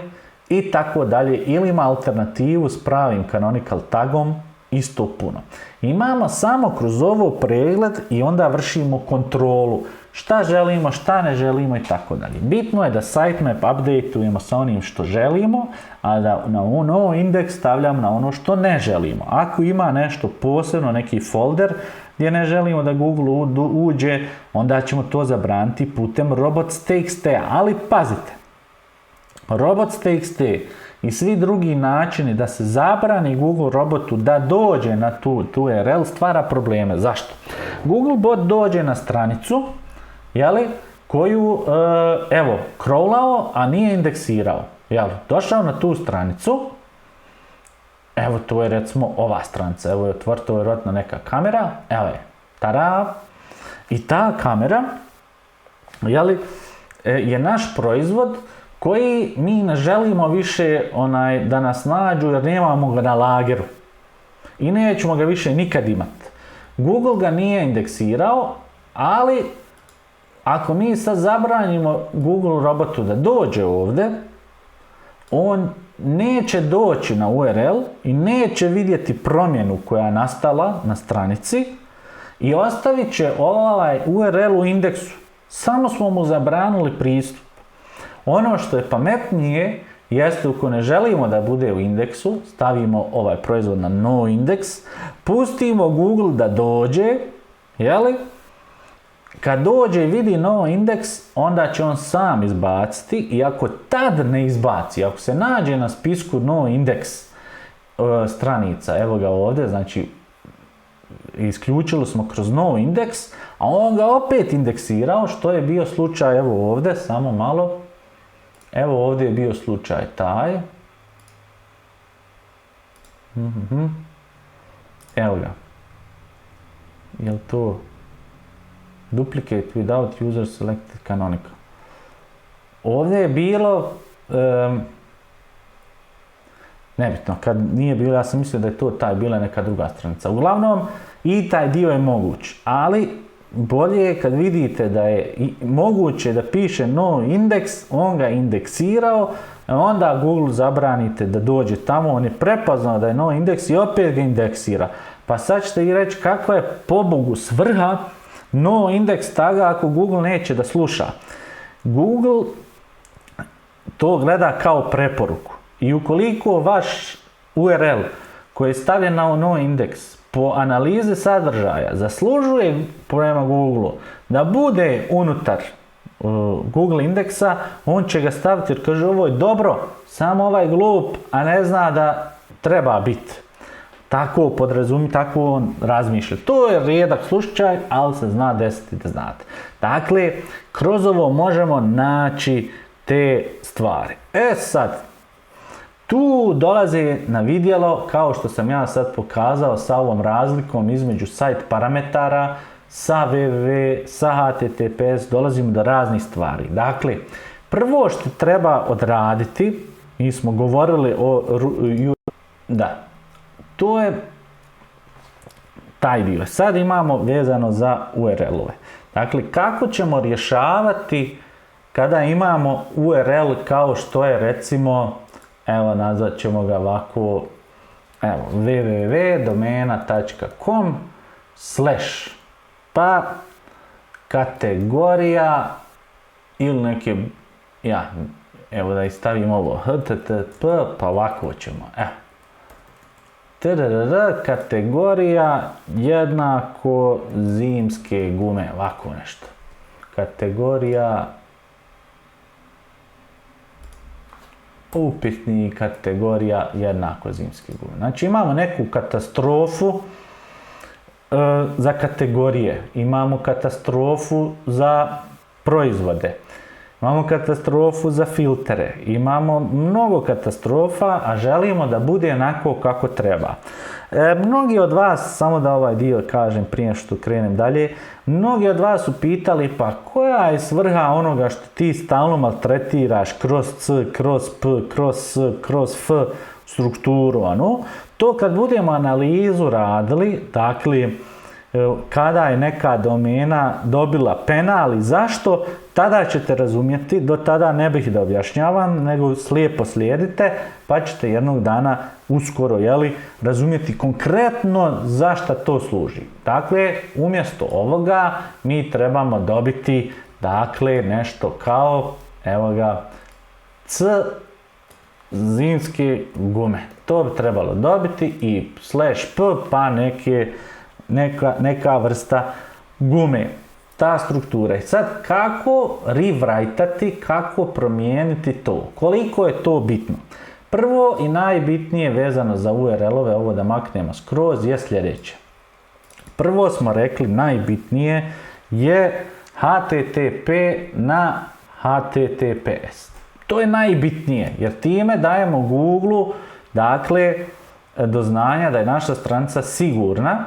i tako dalje, ili ima alternativu s pravim canonical tagom, isto puno. Imamo samo kroz ovo pregled i onda vršimo kontrolu, šta želimo, šta ne želimo i tako dalje. Bitno je da sitemap updateujemo sa onim što želimo, a da na no indeks stavljamo na ono što ne želimo. Ako ima nešto posebno, neki folder gdje ne želimo da Google uđe, onda ćemo to zabraniti putem robots.txt. Ali pazite, robots.txt i svi drugi načini da se zabrani Google robotu da dođe na tu URL stvara probleme. Zašto? Google bot dođe na stranicu, jeli, koju, evo, crawlao, a nije indeksirao. Jeli, došao na tu stranicu, Evo to je recimo ova stranica, evo je otvorito, je vjerojatno neka kamera, evo je, tada, i ta kamera, je naš proizvod koji mi ne želimo više da nas nađu jer nemamo ga na lageru i nećemo ga više nikad imati. Google ga nije indeksirao, ali ako mi sad zabranimo Google robotu da dođe ovdje, on neće doći na URL i neće vidjeti promjenu koja je nastala na stranici i ostavit će ovaj URL u indeksu. Samo smo mu zabranili pristup. Ono što je pametnije jeste, ako ne želimo da bude u indeksu, stavimo ovaj proizvod na no index, pustimo Google da dođe, kad dođe i vidi no index, onda će on sam izbaciti i ako tad ne izbaci, ako se nađe na spisku no index stranica, evo ga ovdje, znači isključili smo kroz no index, a on ga opet indeksirao, što je bio slučaj, evo ovdje, samo malo, evo ovdje je bio slučaj taj, evo ga, jel to duplicate without user selected canonical. Ovdje je bilo, nebitno, kad nije bilo, ja sam mislio da je to bila neka druga stranica. Uglavnom, i taj dio je moguć, ali bolje je kad vidite da je moguće da piše no index, on ga indeksirao, onda Google zabranite da dođe tamo, on je prepoznao da je no index i opet ga indeksira. Pa sad ćete i reći kakva je pobogu svrha no index taga ako Google neće da sluša. Google to gleda kao preporuku i ukoliko vaš URL koji je stavljen na no index po analizi sadržaja zaslužuje prema Google da bude unutar Google indeksa, on će ga staviti jer kaže ovo je dobro, samo ovaj glup, a ne zna da treba biti. Tako tako on razmišlja. To je rijedak slučaj, ali se zna desiti da znate. Dakle, kroz ovo možemo naći te stvari. Sad, tu dolazi na vidjelo, kao što sam ja sad pokazao sa ovom razlikom između site parametara, sa www, sa https, dolazimo do raznih stvari. Dakle, prvo što treba odraditi, mi smo govorili to je taj dio. Sad imamo vezano za URL-ove. Dakle, kako ćemo rješavati kada imamo URL kao što je recimo, evo nazvat ćemo ga ovako, evo www.domena.com / pa kategorija ili neke, evo da stavimo ovo http, pa ovako ćemo, kategorija jednako zimske gume, ovako nešto. Kategorija upitnik, kategorija jednako zimske gume. Znači imamo neku katastrofu za kategorije, imamo katastrofu za proizvode, imamo katastrofu za filtere, imamo mnogo katastrofa, a želimo da bude onako kako treba. Mnogi od vas, samo da ovaj dio kažem prije što krenem dalje, mnogi od vas su pitali pa koja je svrha onoga što ti stalno maltretiraš kroz C, kroz P, kroz S, kroz F strukturu, to kad budemo analizu radili, dakle, kada je neka domena dobila penal i zašto, tada ćete razumjeti, do tada ne bih da objašnjavam, nego slijepo slijedite, pa ćete jednog dana uskoro razumjeti konkretno zašto to služi. Dakle, umjesto ovoga mi trebamo dobiti nešto kao, evo ga, C zimske gume. To bi trebalo dobiti i /p pa neka vrsta gume. Ta struktura. I sad kako rewrite-ati, kako promijeniti to? Koliko je to bitno? Prvo i najbitnije vezano za URL-ove, ovo da maknemo skroz, je sljedeće. Prvo smo rekli najbitnije je HTTP na HTTPS. To je najbitnije jer time dajemo Google, dakle, do znanja da je naša stranica sigurna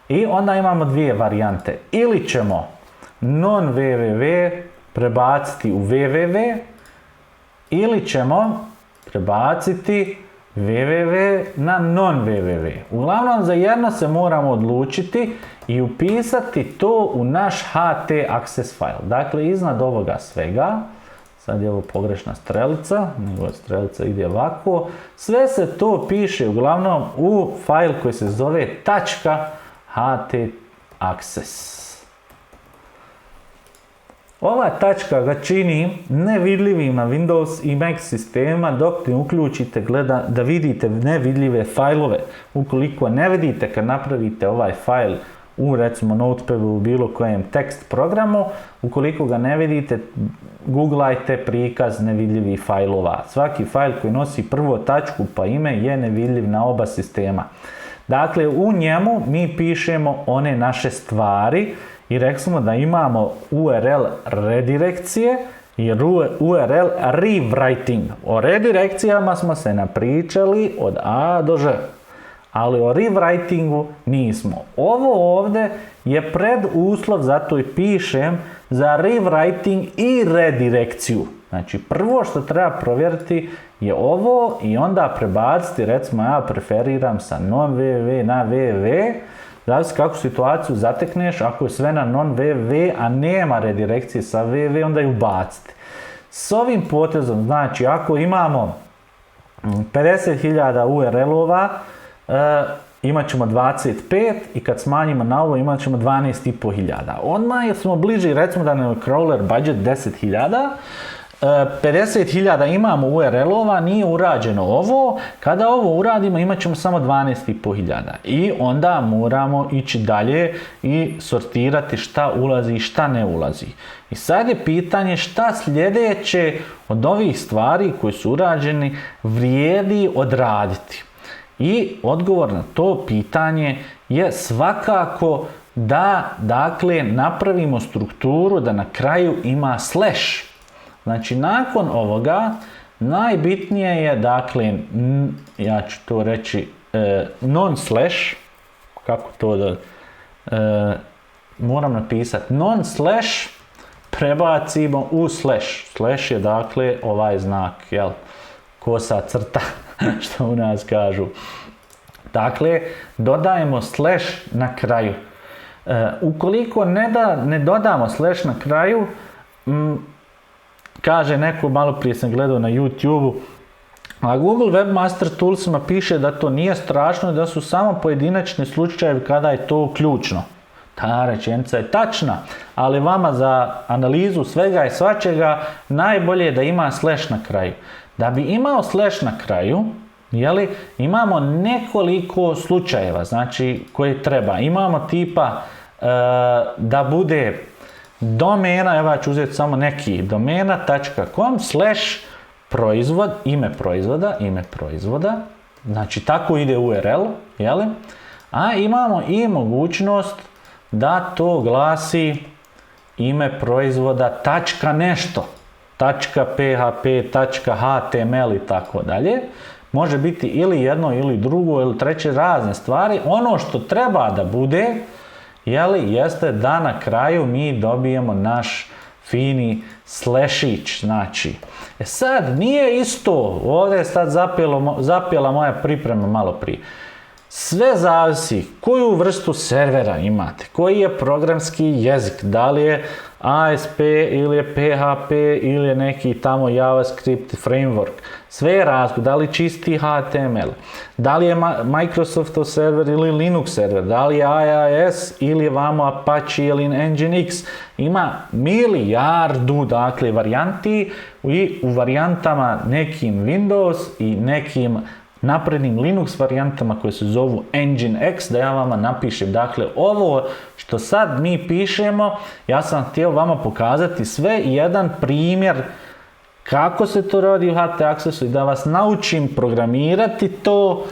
i onda imamo dvije varijante. Ili ćemo non www prebaciti u www ili ćemo prebaciti www na non www. Uglavnom za jedno se moramo odlučiti i upisati to u naš HT access file. Dakle, iznad ovoga svega, sad je ovo pogrešna strelica, nego strelica ide ovako, sve se to piše uglavnom u file koji se zove .htaccess. Ova tačka ga čini nevidljivim na Windows i Mac sistema dok ne uključite da vidite nevidljive fajlove. Ukoliko ne vidite kad napravite ovaj fajl u recimo Notepadu u bilo kojem tekst programu, ukoliko ga ne vidite, googlajte prikaz nevidljivih fajlova. Svaki fajl koji nosi prvo tačku pa ime je nevidljiv na oba sistema. Dakle, u njemu mi pišemo one naše stvari i rekli smo da imamo URL redirekcije i URL rewriting. O redirekcijama smo se napričali od A do Ž, ali o rewritingu nismo. Ovo ovdje je preduslov, zato i pišem, za rewriting i redirekciju. Znači, prvo što treba provjeriti je ovo i onda prebaciti, recimo ja preferiram sa non www na www, zavisi kako situaciju zatekneš, ako je sve na non www, a nema redirekcije sa www, onda ju baciti. S ovim potezom, znači, ako imamo 50.000 URL-ova, imat ćemo 25 i kad smanjimo na ovo imat ćemo 12.500. Odmah smo bliži, recimo da nam je crawler budget 10.000, 50.000 imamo URL-ova, nije urađeno ovo, kada ovo uradimo imat ćemo samo 12.500 i onda moramo ići dalje i sortirati šta ulazi i šta ne ulazi. I sad je pitanje šta sljedeće od ovih stvari koji su urađeni vrijedi odraditi. I odgovor na to pitanje je svakako da, dakle, napravimo strukturu da na kraju ima slash. Znači, nakon ovoga, najbitnije je, dakle, ja ću to reći, non slash, kako to da, moram napisati, non slash, prebacimo u slash. Slash je, dakle, ovaj znak, jel, kosa crta, što u nas kažu. Dakle, dodajemo slash na kraju. Ukoliko ne dodamo slash na kraju, kaže neko, malo prije sam gledao na YouTube-u, a Google Webmaster Toolsima piše da to nije strašno, da su samo pojedinačni slučajevi kada je to ključno. Ta rečenica je tačna, ali vama za analizu svega i svačega najbolje je da ima slash na kraju. Da bi imao slash na kraju, jeli, imamo nekoliko slučajeva, znači, koje treba. Imamo tipa da bude domena, evo ja ću uzeti samo neki, domena.com /proizvod, ime proizvoda, znači tako ide URL, jeli? A imamo i mogućnost da to glasi ime proizvoda tačka nešto, tačka php, tačka html i tako dalje. Može biti ili jedno ili drugo ili treće, razne stvari. Ono što treba da bude, jeli, jeste da na kraju mi dobijemo naš fini slashić, znači. Sad nije isto, ovdje je sad zapela moja priprema malo prije. Sve zavisi koju vrstu servera imate, koji je programski jezik, da li je ASP ili je PHP ili je neki tamo JavaScript framework. Sve je različito, da li čisti HTML, da li je Microsoftov server ili Linux server, da li je IIS ili je vamo Apache ili Nginx. Ima milijardu, dakle, varijanti i u varijantama nekim Windows i nekim naprednim Linux varijantama koje se zovu Nginx, da ja vama napišem. Dakle, ovo što sad mi pišemo, ja sam htio vama pokazati sve jedan primjer kako se to radi u HT Accessu i da vas naučim programirati to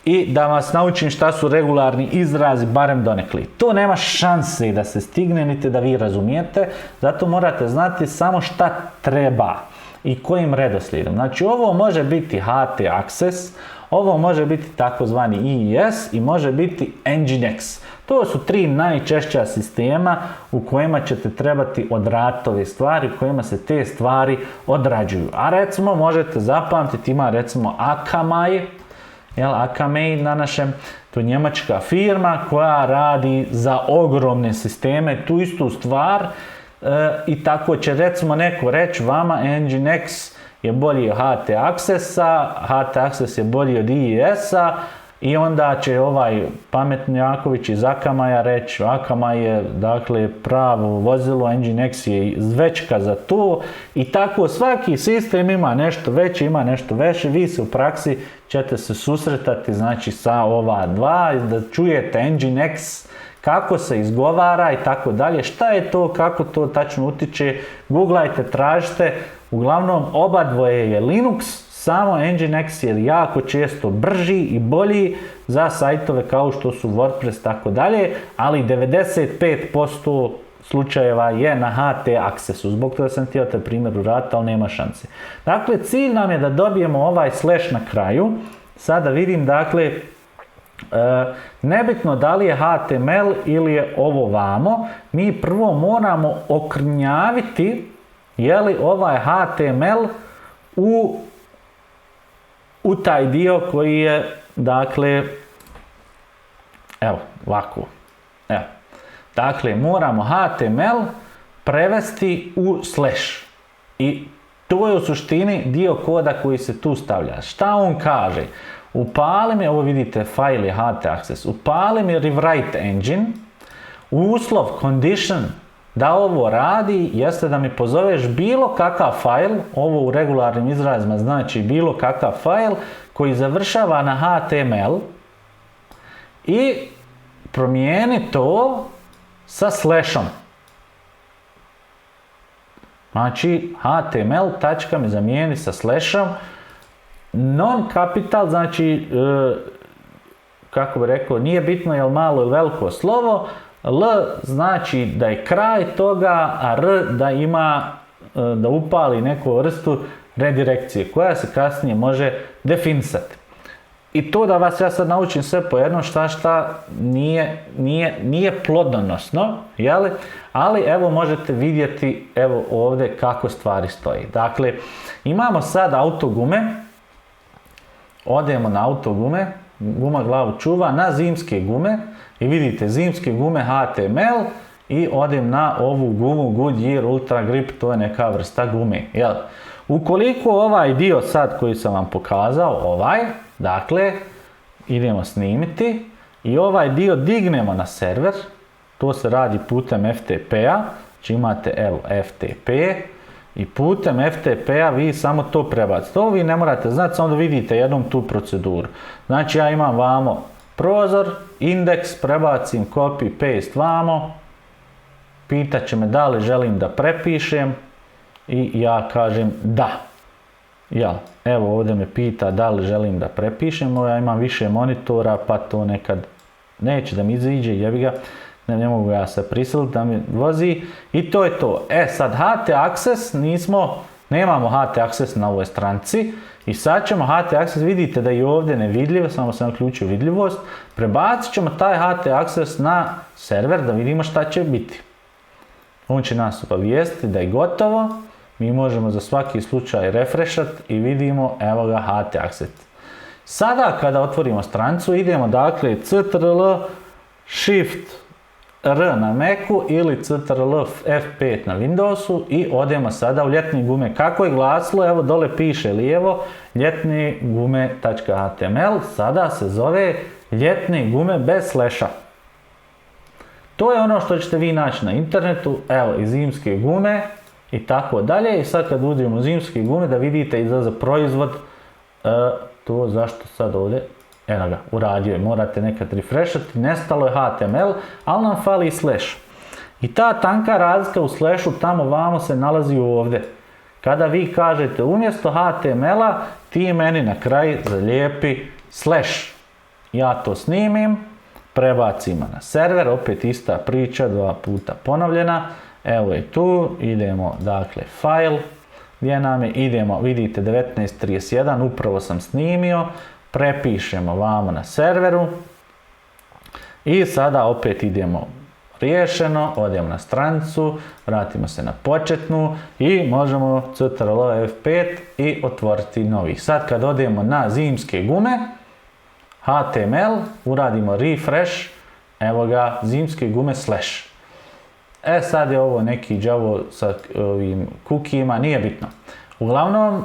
i da vas naučim šta su regularni izrazi, barem donekli. To nema šanse da se stigne, niti da vi razumijete, zato morate znati samo šta treba i kojim redoslijedom. Znači, ovo može biti HT Access, Ovo može biti takozvani IIS i može biti Nginx. To su 3 najčešća sistema u kojima ćete trebati odraditi ove stvari, u kojima se te stvari odrađuju. A recimo možete zapamtiti, ima recimo Akamai, Akamai na našem, to je njemačka firma koja radi za ogromne sisteme tu istu stvar i tako će recimo neko reći vama Nginx je bolji od HT Accessa, HT Access je bolji od IIS-a i onda će ovaj pametni Jaković iz Akamaja reći Akamai je dakle pravo vozilo, Nginx je većka za to i tako svaki sistem ima nešto veće, ima nešto veće, vi se u praksi ćete se susretati znači sa ova dva, da čujete Nginx, kako se izgovara i tako dalje, šta je to, kako to tačno utiče, googlajte, tražite, uglavnom oba dvoje je Linux, samo Nginx je jako često brži i bolji za sajtove kao što su WordPress tako dalje, ali 95% slučajeva je na HT Accessu, zbog toga sam htio taj primjer uraditi, ali nema šanse. Dakle, cilj nam je da dobijemo ovaj slash na kraju, sada vidim dakle, nebitno da li je HTML ili je ovo vamo, mi prvo moramo okrnjaviti je li ovaj HTML u taj dio koji je, dakle, evo, ovako, evo. Dakle, moramo HTML prevesti u slash i to je u suštini dio koda koji se tu stavlja. Šta on kaže? Upali mi, ovo vidite, file je HT Access, upali mi rewrite engine, uslov, condition, da ovo radi, jeste da mi pozoveš bilo kakav file, ovo u regularnim izrazima znači bilo kakav file koji završava na HTML i promijeni to sa slashom. Znači HTML tačka mi zamijeni sa slashom, non-capital, znači kako bi rekao, nije bitno je li malo ili veliko slovo, L znači da je kraj toga, a R da ima, da upali neku vrstu redirekcije koja se kasnije može definisati. I to da vas ja sad naučim sve po jednom šta nije plodonosno, jeli? Ali evo možete vidjeti evo ovdje kako stvari stoji. Dakle, imamo sad autogume, odemo na autogume, guma glavu čuva, na zimske gume i vidite zimske gume HTML i odem na ovu gumu Goodyear Ultra Grip, to je neka vrsta gume. Jel? Ukoliko ovaj dio sad koji sam vam pokazao, ovaj, dakle, idemo snimiti i ovaj dio dignemo na server, to se radi putem FTP-a, znači imate evo FTP i putem FTP-a vi samo to prebacite. To vi ne morate znati, samo da vidite jednom tu proceduru. Znači ja imam vamo prozor, indeks, prebacim copy, paste vamo, pitat će me da li želim da prepišem i ja kažem da. Jel, evo ovdje me pita da li želim da prepišem, ja imam više monitora pa to nekad neće da mi iziđe, jebi ga, ne mogu ja se prisiliti da mi vozi i to je to. Sad HT Access nemamo HT Access na ovoj stranici i sad ćemo HT Access, vidite da je ovdje nevidljivo, samo sam uključio vidljivost, prebacit ćemo taj HT Access na server da vidimo šta će biti. On će nas obavijestiti da je gotovo, mi možemo za svaki slučaj refreshati i vidimo evo ga HT Access. Sada kada otvorimo stranicu idemo dakle CTRL Shift R na Macu ili CTRL F5 na Windowsu i odemo sada u ljetne gume. Kako je glasilo, evo dole piše lijevo ljetne gume.html, sada se zove ljetne gume bez slasha. To je ono što ćete vi naći na internetu, evo i zimske gume i tako dalje. I sad kad uđemo u zimske gume da vidite i za proizvod, to zašto sad ovdje, evo ga, uradio je, morate nekad refreshati, nestalo je HTML, ali nam fali slash. I ta tanka razlika u slashu tamo vamo se nalazi ovdje. Kada vi kažete umjesto HTML-a, ti meni na kraj zalijepi slash. Ja to snimim, prebacimo na server, opet ista priča, 2 puta ponovljena. Evo je tu, idemo, dakle, file, gdje nam je, idemo, vidite 19.31, upravo sam snimio, prepišemo vamo na serveru i sada opet idemo riješeno, odemo na stranicu, vratimo se na početnu i možemo Ctrl F5 i otvoriti novi. Sad kad odemo na zimske gume, HTML, uradimo refresh, evo ga, zimske gume slash. Sad je ovo neki Java sa ovim cookijima, nije bitno. Uglavnom,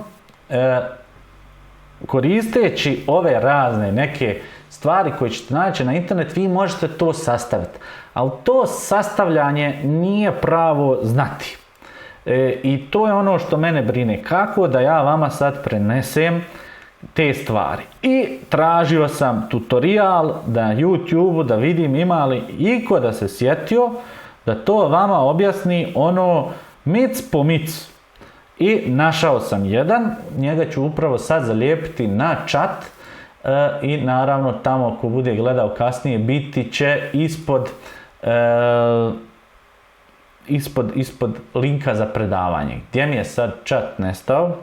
koristeći ove razne neke stvari koje ćete naći na internet, vi možete to sastaviti. Ali to sastavljanje nije pravo znati. I to je ono što mene brine. Kako da ja vama sad prenesem te stvari. I tražio sam tutorial na YouTube da vidim ima li iko da se sjetio da to vama objasni ono mic po mic. I našao sam jedan, njega ću upravo sad zalijepiti na chat i naravno tamo ko bude gledao kasnije biti će ispod linka za predavanje. Gdje mi je sad chat nestao?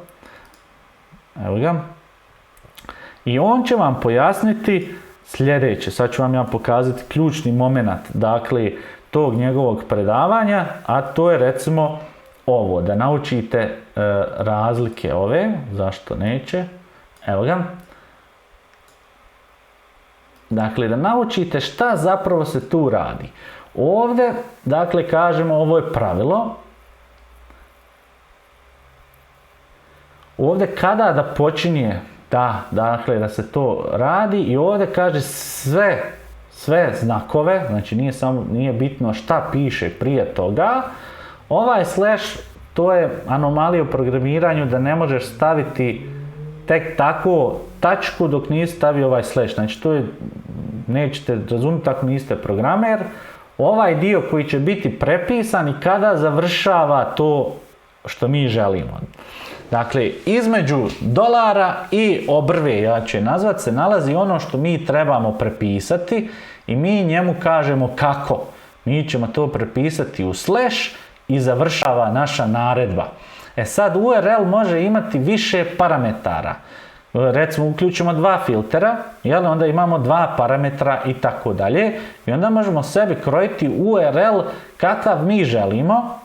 Evo ga. I on će vam pojasniti sljedeće. Sad ću vam ja pokazati ključni moment, dakle, tog njegovog predavanja, a to je recimo ovo, da naučite razlike ove, zašto neće, evo ga. Dakle, da naučite šta zapravo se tu radi. Ovdje, dakle, kažemo ovo je pravilo. Ovdje kada da počinje, dakle, da se to radi i ovdje kaže sve znakove, znači nije bitno šta piše prije toga. Ovaj slash, to je anomalija u programiranju da ne možeš staviti tek tako tačku dok nisi stavio ovaj slash. Znači to je, nećete razumjeti ako niste programer. Ovaj dio koji će biti prepisan i kada završava to što mi želimo. Dakle, između dolara i obrve, ja ću je nazvat, se nalazi ono što mi trebamo prepisati i mi njemu kažemo kako. Mi ćemo to prepisati u slash i završava naša naredba. Sad URL može imati više parametara. Recimo uključimo 2 filtera, onda imamo 2 parametra i tako dalje. I onda možemo sebi krojiti URL kakav mi želimo.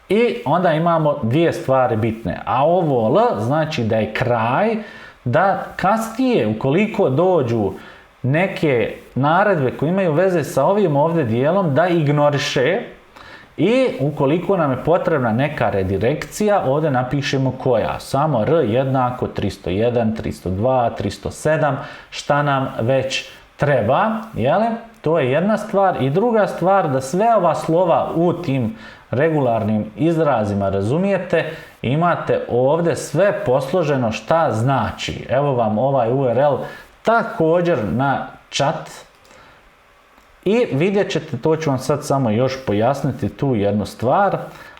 I onda imamo dvije stvari bitne. A ovo L znači da je kraj, da kasnije ukoliko dođu neke naredbe koje imaju veze sa ovim ovdje dijelom, da ignoriše. I ukoliko nam je potrebna neka redirekcija, ovdje napišemo koja. Samo R jednako 301, 302, 307, šta nam već treba. Jele? To je jedna stvar. I druga stvar, da sve ova slova u tim regularnim izrazima razumijete, imate ovdje sve posloženo šta znači. Evo vam ovaj URL također na chat. I vidjet ćete, to ću vam sad samo još pojasniti tu jednu stvar,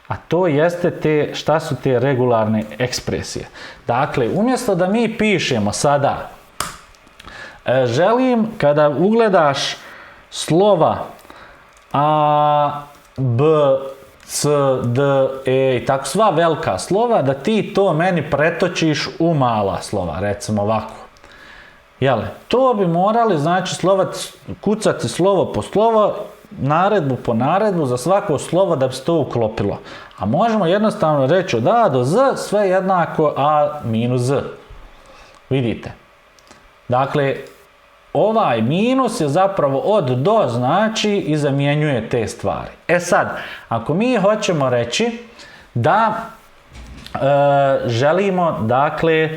a to jeste šta su te regularne ekspresije. Dakle, umjesto da mi pišemo sada, želim kada ugledaš slova A, B, C, D, E i tako sva velika slova, da ti to meni pretočiš u mala slova, recimo ovako. To bi morali, znači, kucati slovo po slovo, naredbu po naredbu za svako slovo da bi se to uklopilo. A možemo jednostavno reći od A do Z sve jednako A minus Z. Vidite. Dakle, ovaj minus je zapravo od do znači i zamjenjuje te stvari. Sad, ako mi hoćemo reći da želimo, dakle,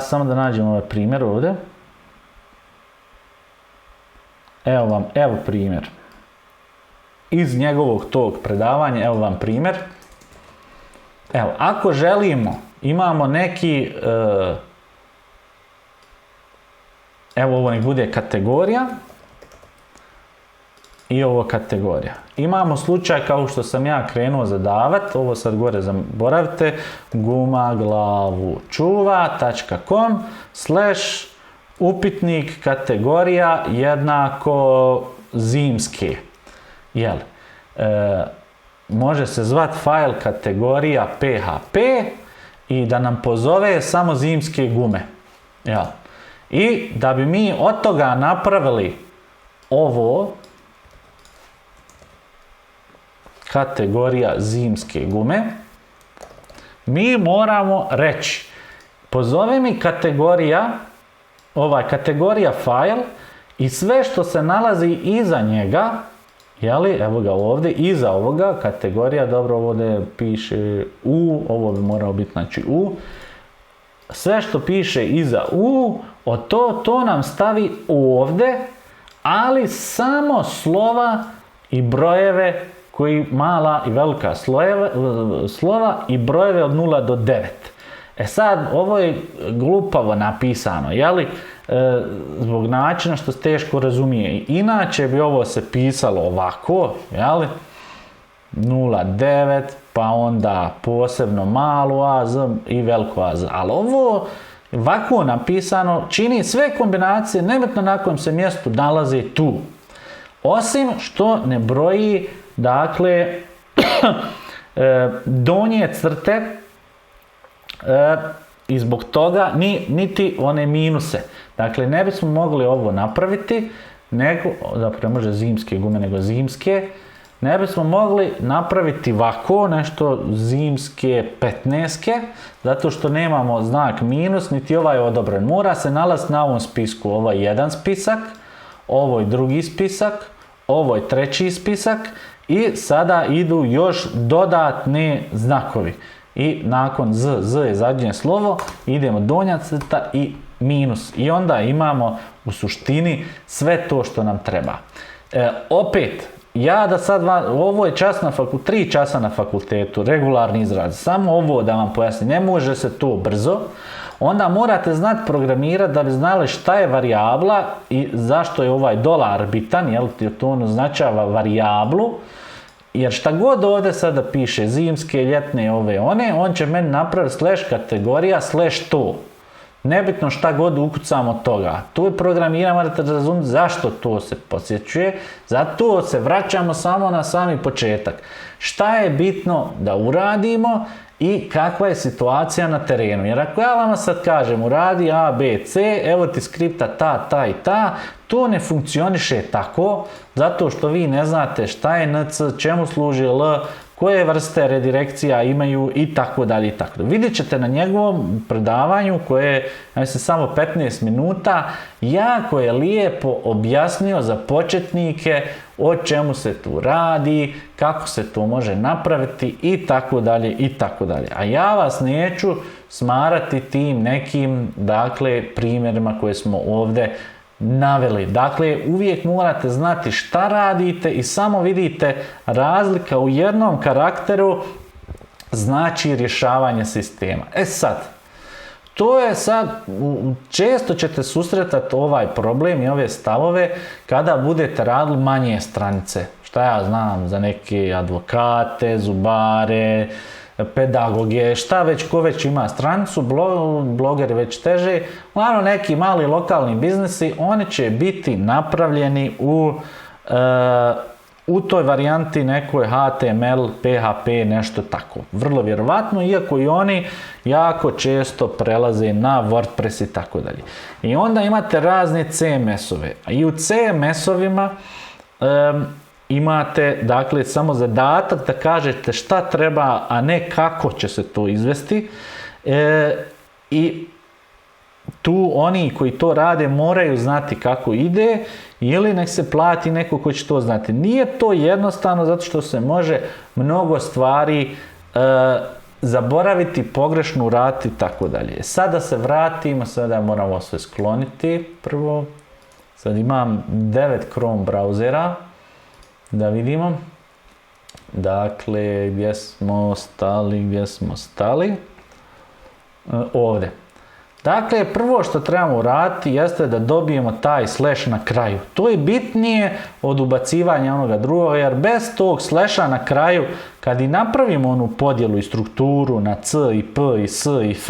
samo da nađemo ovaj primjer ovdje. Evo primjer. Iz njegovog tog predavanja, evo vam primjer. Evo, ako želimo, imamo neki, evo ovo nek bude kategorija i ovo kategorija. Imamo slučaj kao što sam ja krenuo zadavati, ovo sad gore zaboravite, gumaglavučuva.com / upitnik kategorija jednako zimske. Može se zvati file kategorija PHP i da nam pozove samo zimske gume. I da bi mi od toga napravili ovo, kategorija zimske gume, mi moramo reći, pozove mi kategorija file i sve što se nalazi iza njega, jeli, evo ga ovdje, iza ovoga, kategorija, dobro, ovdje piše U, ovo bi morao biti, znači U, sve što piše iza U, to nam stavi ovdje, ali samo slova i brojeve, koji mala i velika slova i brojeve od 0 do 9. E sad, ovo je glupavo napisano, jeli? Zbog načina što se teško razumije. Inače bi ovo se pisalo ovako, jeli? 0,9, pa onda posebno malu AZ i veliku AZ. Ali ovo ovako napisano čini sve kombinacije, nebitno na kojem se mjestu nalazi tu. Osim što ne broji, dakle, donje crte i zbog toga niti one minuse. Dakle, ne bismo mogli ovo napraviti, zapravo može zimske gume nego zimske, ne bismo mogli napraviti ovako nešto zimske 15, zato što nemamo znak minus, niti ovaj je odobren. Mora se nalaziti na ovom spisku, ovo je jedan spisak, ovo je drugi spisak, ovo je treći spisak i sada idu još dodatni znakovi. I nakon z je zadnje slovo, idemo donja crta i minus. I onda imamo u suštini sve to što nam treba. Opet, ja da sad ovo je čas 3 časa na fakultetu, regularni izraz. Samo ovo da vam pojasnim, ne može se to brzo. Onda morate znati programirati da bi znali šta je varijabla i zašto je ovaj dolar bitan, jer to on označava varijablu. Jer šta god ovdje sada piše, zimske, ljetne, ove, one, on će meni napraviti slash kategorija, slash to. Nebitno šta god ukucamo od toga. Tu je programiranje, morate razumjeti zašto to se posjećuje, zato se vraćamo samo na sami početak. Šta je bitno da uradimo i kakva je situacija na terenu. Jer ako ja vama sad kažem uradi A, B, C, evo ti skripta ta i ta, to ne funkcioniše tako, zato što vi ne znate šta je NC, čemu služi L, koje vrste redirekcija imaju i tako dalje i tako dalje. Vidjet ćete na njegovom predavanju koje je samo 15 minuta, jako je lijepo objasnio za početnike o čemu se tu radi, kako se to može napraviti i tako dalje i tako dalje. A ja vas neću smarati tim nekim, dakle, primjerima koje smo ovdje naveli. Dakle, uvijek morate znati šta radite i samo vidite razlika u jednom karakteru znači rješavanje sistema. E sad, to je sad, često ćete susretati ovaj problem i ove stavove kada budete radili manje stranice. Šta ja znam za neke advokate, zubare, pedagoge, šta već, ko već ima stranicu, blogeri već teže, uglavnom neki mali lokalni biznisi, oni će biti napravljeni u toj varijanti nekoj HTML, PHP, nešto tako. Vrlo vjerovatno, iako i oni jako često prelaze na WordPress i tako dalje. I onda imate razne CMS-ove. I u CMS-ovima imate, dakle, samo zadatak da kažete šta treba, a ne kako će se to izvesti. I tu oni koji to rade moraju znati kako ide ili nek se plati neko ko će to znati. Nije to jednostavno zato što se može mnogo stvari zaboraviti, pogrešno uraditi i tako dalje. Sada se vratimo, sada moramo sve skloniti prvo. Sad imam 9 Chrome brauzera. Da vidimo. Dakle, gdje smo stali? Ovdje. Dakle, prvo što trebamo uraditi jeste da dobijemo taj slash na kraju. To je bitnije od ubacivanja onoga drugoga, jer bez tog slasha na kraju, kad i napravimo onu podjelu i strukturu na C i P i S i F,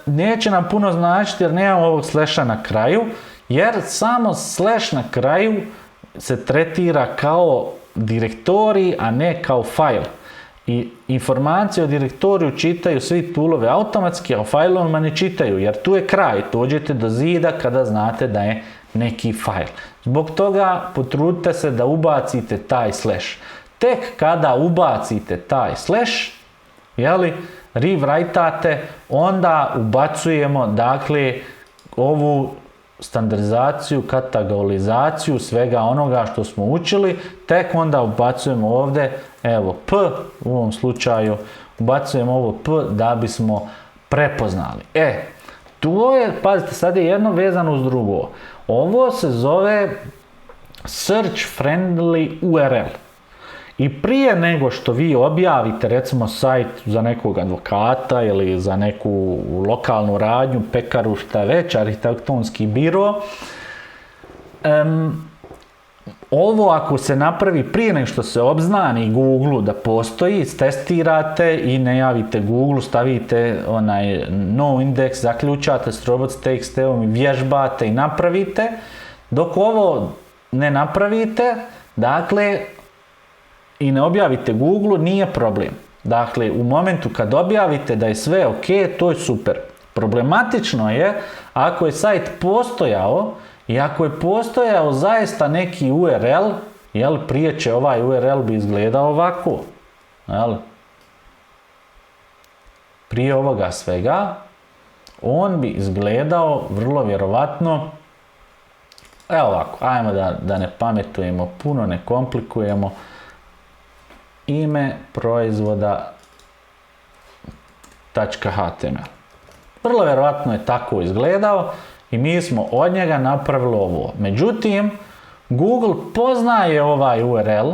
neće nam puno značiti jer nemamo ovog slasha na kraju, jer samo slash na kraju se tretira kao direktorij, a ne kao file. I informacije o direktoriju čitaju svi toolove automatski, a o failovima ne čitaju, jer tu je kraj. Dođete do zida kada znate da je neki fail. Zbog toga potrudite se da ubacite taj slash. Tek kada ubacite taj slash, rewrite-ate, onda ubacujemo, dakle, ovu standardizaciju, kategorizaciju svega onoga što smo učili, tek onda ubacujemo ovdje, evo, P, u ovom slučaju, ubacujemo ovo P da bismo prepoznali. To je, pazite, sad je jedno vezano uz drugo. Ovo se zove Search Friendly URL. I prije nego što vi objavite, recimo, sajt za nekog advokata ili za neku lokalnu radnju, pekaru, šta već, arhitektonski biro, ovo ako se napravi prije nego što se obznani Google da postoji, testirate i ne javite Google, stavite onaj no index, zaključate s robots.txt-om i vježbate i napravite. Dok ovo ne napravite, dakle, i ne objavite Google, nije problem. Dakle, u momentu kad objavite da je sve ok, to je super. Problematično je ako je sajt postojao i ako je postojao zaista neki URL, prije će ovaj URL bi izgledao ovako. Prije ovoga svega, on bi izgledao vrlo vjerovatno, evo ovako, ajmo da ne pametujemo puno, ne komplikujemo, ime proizvoda .html. Vrlo vjerovatno je tako izgledao i mi smo od njega napravili ovo. Međutim, Google poznaje ovaj URL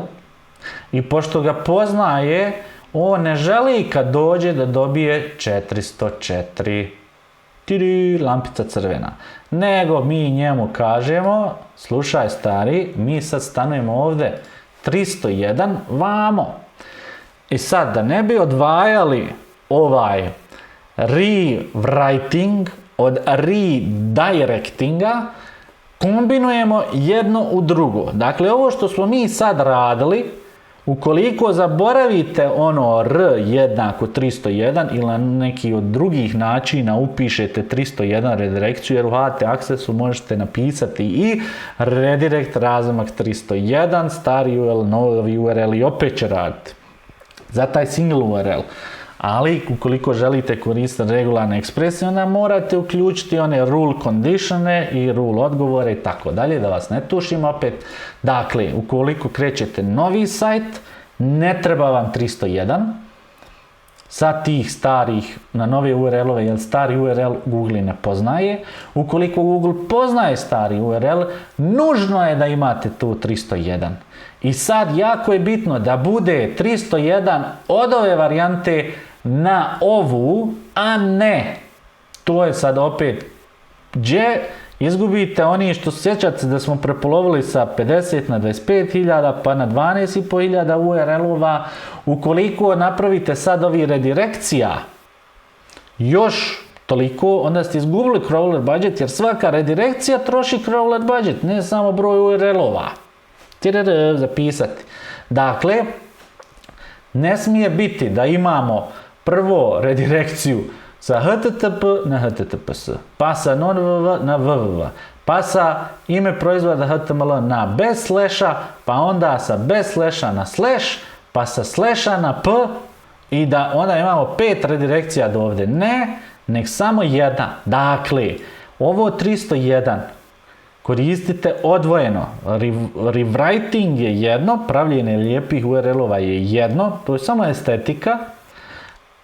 i pošto ga poznaje, on ne želi kad dođe da dobije 404. Lampica crvena. Nego mi njemu kažemo, slušaj stari, mi sad stanujemo ovdje 301 vamo. I sad da ne bi odvajali ovaj rewriting od redirectinga, kombinujemo jedno u drugo. Dakle, ovo što smo mi sad radili, ukoliko zaboravite ono R jednako 301 ili na neki od drugih načina upišete 301 redirekciju, jer u HT Accessu možete napisati i redirect razlomak 301, stari URL, novi URL i opet će raditi za taj single URL. Ali ukoliko želite koristiti regularne ekspresije, onda morate uključiti one rule conditione i rule odgovore i tako dalje, da vas ne tušim opet. Dakle, ukoliko krećete novi sajt, ne treba vam 301 sa tih starih na nove URL-ove, jer stari URL Google ne poznaje. Ukoliko Google poznaje stari URL, nužno je da imate tu 301. I sad jako je bitno da bude 301 od ove varijante na ovu, a ne. To je sad opet gdje izgubite oni što sjećate da smo prepolovili sa 50 na 25.000 pa na 12.500 URL-ova. Ukoliko napravite sad ovi redirekcija još toliko, onda ste izgubili crawler budget, jer svaka redirekcija troši crawler budget, ne samo broj URL-ova. Zapisati. Dakle, ne smije biti da imamo prvo redirekciju sa http na https, pa sa non-www na www, pa sa ime proizvoda HTML na bez slasha, pa onda sa bez slasha na slash, pa sa slasha na p i da onda imamo 5 redirekcija do ovdje. Ne, nek samo jedna. Dakle, ovo 301 koristite odvojeno. Rewriting je jedno, pravljenje lijepih URL-ova je jedno, to je samo estetika.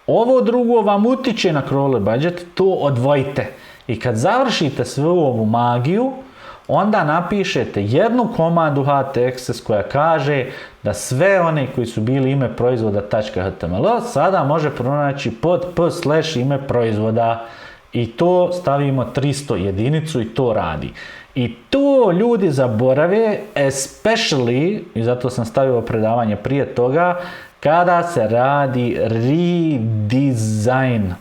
Ovo drugo vam utiče na crawler budget, to odvojite. I kad završite svu ovu magiju, onda napišete jednu komandu htaccess koja kaže da sve one koji su bili ime proizvoda.html sada može pronaći pod p/ime proizvoda i to stavimo 300 jedinicu i to radi. I to ljudi zaborave, especially, i zato sam stavio predavanje prije toga, kada se radi redesign.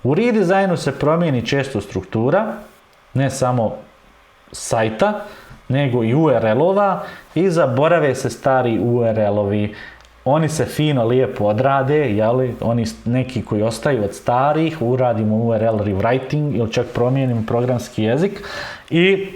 U redesignu se promijeni često struktura, ne samo sajta, nego i URL-ova i zaborave se stari URL-ovi. oni se fino lijepo odrade, jeli, oni neki koji ostaju od starih, uradimo URL rewriting ili čak promijenimo programski jezik i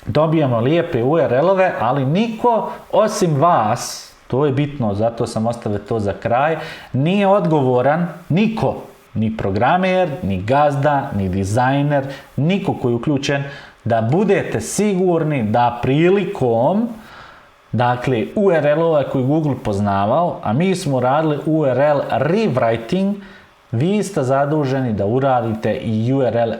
dobijemo lijepe URL-ove, ali niko osim vas, to je bitno, zato sam ostavio to za kraj, nije odgovoran, niko, ni programer, ni gazda, ni dizajner, niko koji je uključen, da budete sigurni da prilikom, dakle, URL-ova koji Google poznavao, a mi smo radili URL rewriting, vi ste zaduženi da uradite i URL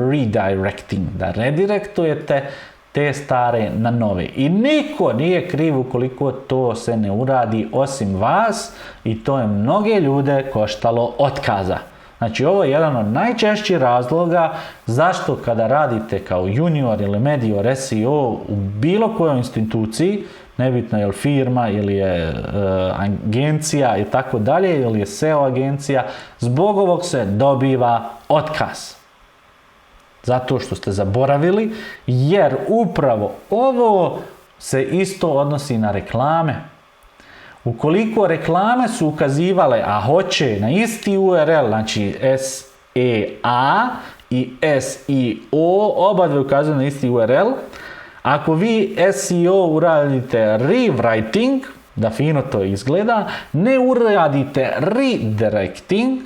redirecting, da redirektujete te stare na nove. I niko nije kriv ukoliko to se ne uradi osim vas i to je mnoge ljude koštalo otkaza. Znači, ovo je jedan od najčešćih razloga zašto kada radite kao junior ili medior SEO u bilo kojoj instituciji, nebitno je li firma ili je agencija i tako dalje, ili je SEO agencija, zbog ovog se dobiva otkaz. Zato što ste zaboravili, jer upravo ovo se isto odnosi na reklame. Ukoliko reklame su ukazivale, a hoće na isti URL, znači SEA i SEO, oba dve ukazuju na isti URL, ako vi SEO uradite rewriting, da fino to izgleda, ne uradite redirecting,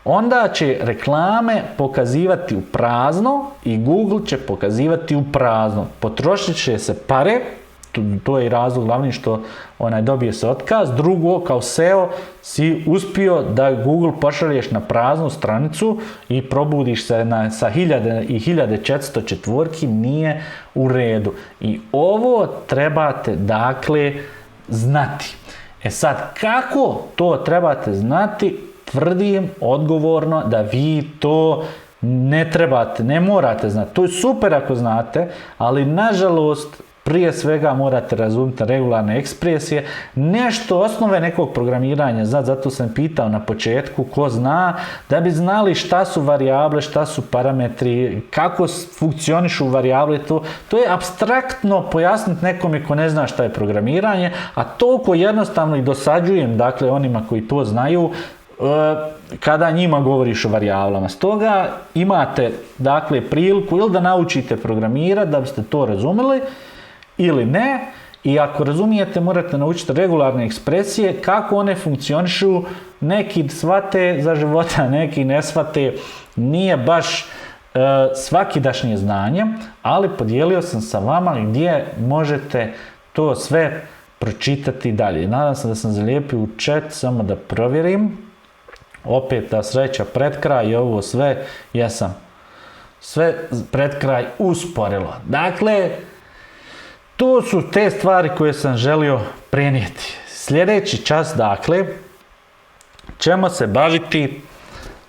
onda će reklame pokazivati u prazno i Google će pokazivati u prazno. Potrošit će se pare, to je i razlog glavni što dobije se otkaz. Drugo, kao SEO si uspio da Google pošalješ na praznu stranicu i probudiš se sa 1000 i 1400 četvorki, nije u redu. I ovo trebate dakle znati. E sad, kako to trebate znati? Tvrdim odgovorno da vi to ne trebate, ne morate znati. To je super ako znate, ali nažalost prije svega morate razumjeti regularne ekspresije, nešto osnove nekog programiranja, zato sam pitao na početku ko zna, da bi znali šta su varijable, šta su parametri, kako funkcionišu varijable, to je apstraktno pojasniti nekome ko ne zna šta je programiranje, a toliko jednostavno i dosađujem, dakle, onima koji to znaju, kada njima govoriš o varijablama. Stoga imate, dakle, priliku ili da naučite programirati da biste to razumjeli, ili ne, i ako razumijete morate naučiti regularne ekspresije, kako one funkcionišu, neki shvate za života, neki ne shvate, nije baš svakidašnje znanje, ali podijelio sam sa vama gdje možete to sve pročitati dalje. Nadam se da sam zalijepio u chat, samo da provjerim. Opet ta sreća pred kraj i ovo sve, jesam sve pred kraj usporilo. Dakle, to su te stvari koje sam želio prenijeti. Sljedeći čas, dakle, ćemo se baviti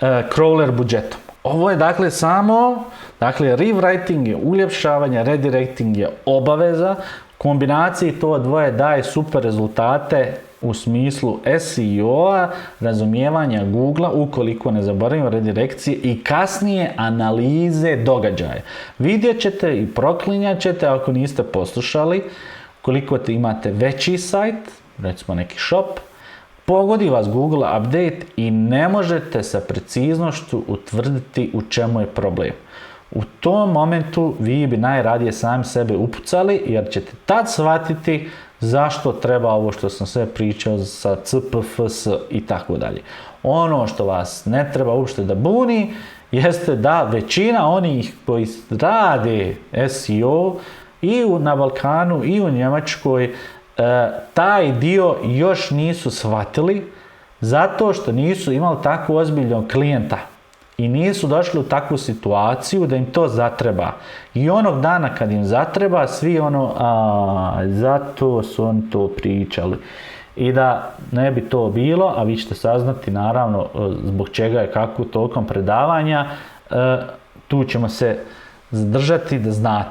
crawler budžetom. Ovo je, dakle, samo, dakle, rewriting je uljepšavanje, redirecting je obaveza. Kombinaciji to dvoje daje super rezultate u smislu SEO-a, razumijevanja Google-a, ukoliko ne zaboravimo redirekcije i kasnije analize događaja. Vidjet ćete i proklinjat ćete ako niste poslušali, koliko imate veći sajt, recimo neki shop, pogodi vas Google update i ne možete sa preciznošću utvrditi u čemu je problem. U tom momentu vi bi najradije sami sebe upucali, jer ćete tad shvatiti zašto treba ovo što sam sve pričao sa CPFS i tako dalje. Ono što vas ne treba uopšte da buni jeste da većina onih koji rade SEO i na Balkanu i u Njemačkoj taj dio još nisu shvatili zato što nisu imali tako ozbiljnog klijenta i nisu došli u takvu situaciju da im to zatreba. I onog dana kad im zatreba, svi zato su oni to pričali. I da ne bi to bilo, a vi ćete saznati naravno zbog čega je kako tokom predavanja, tu ćemo se zadržati da znate.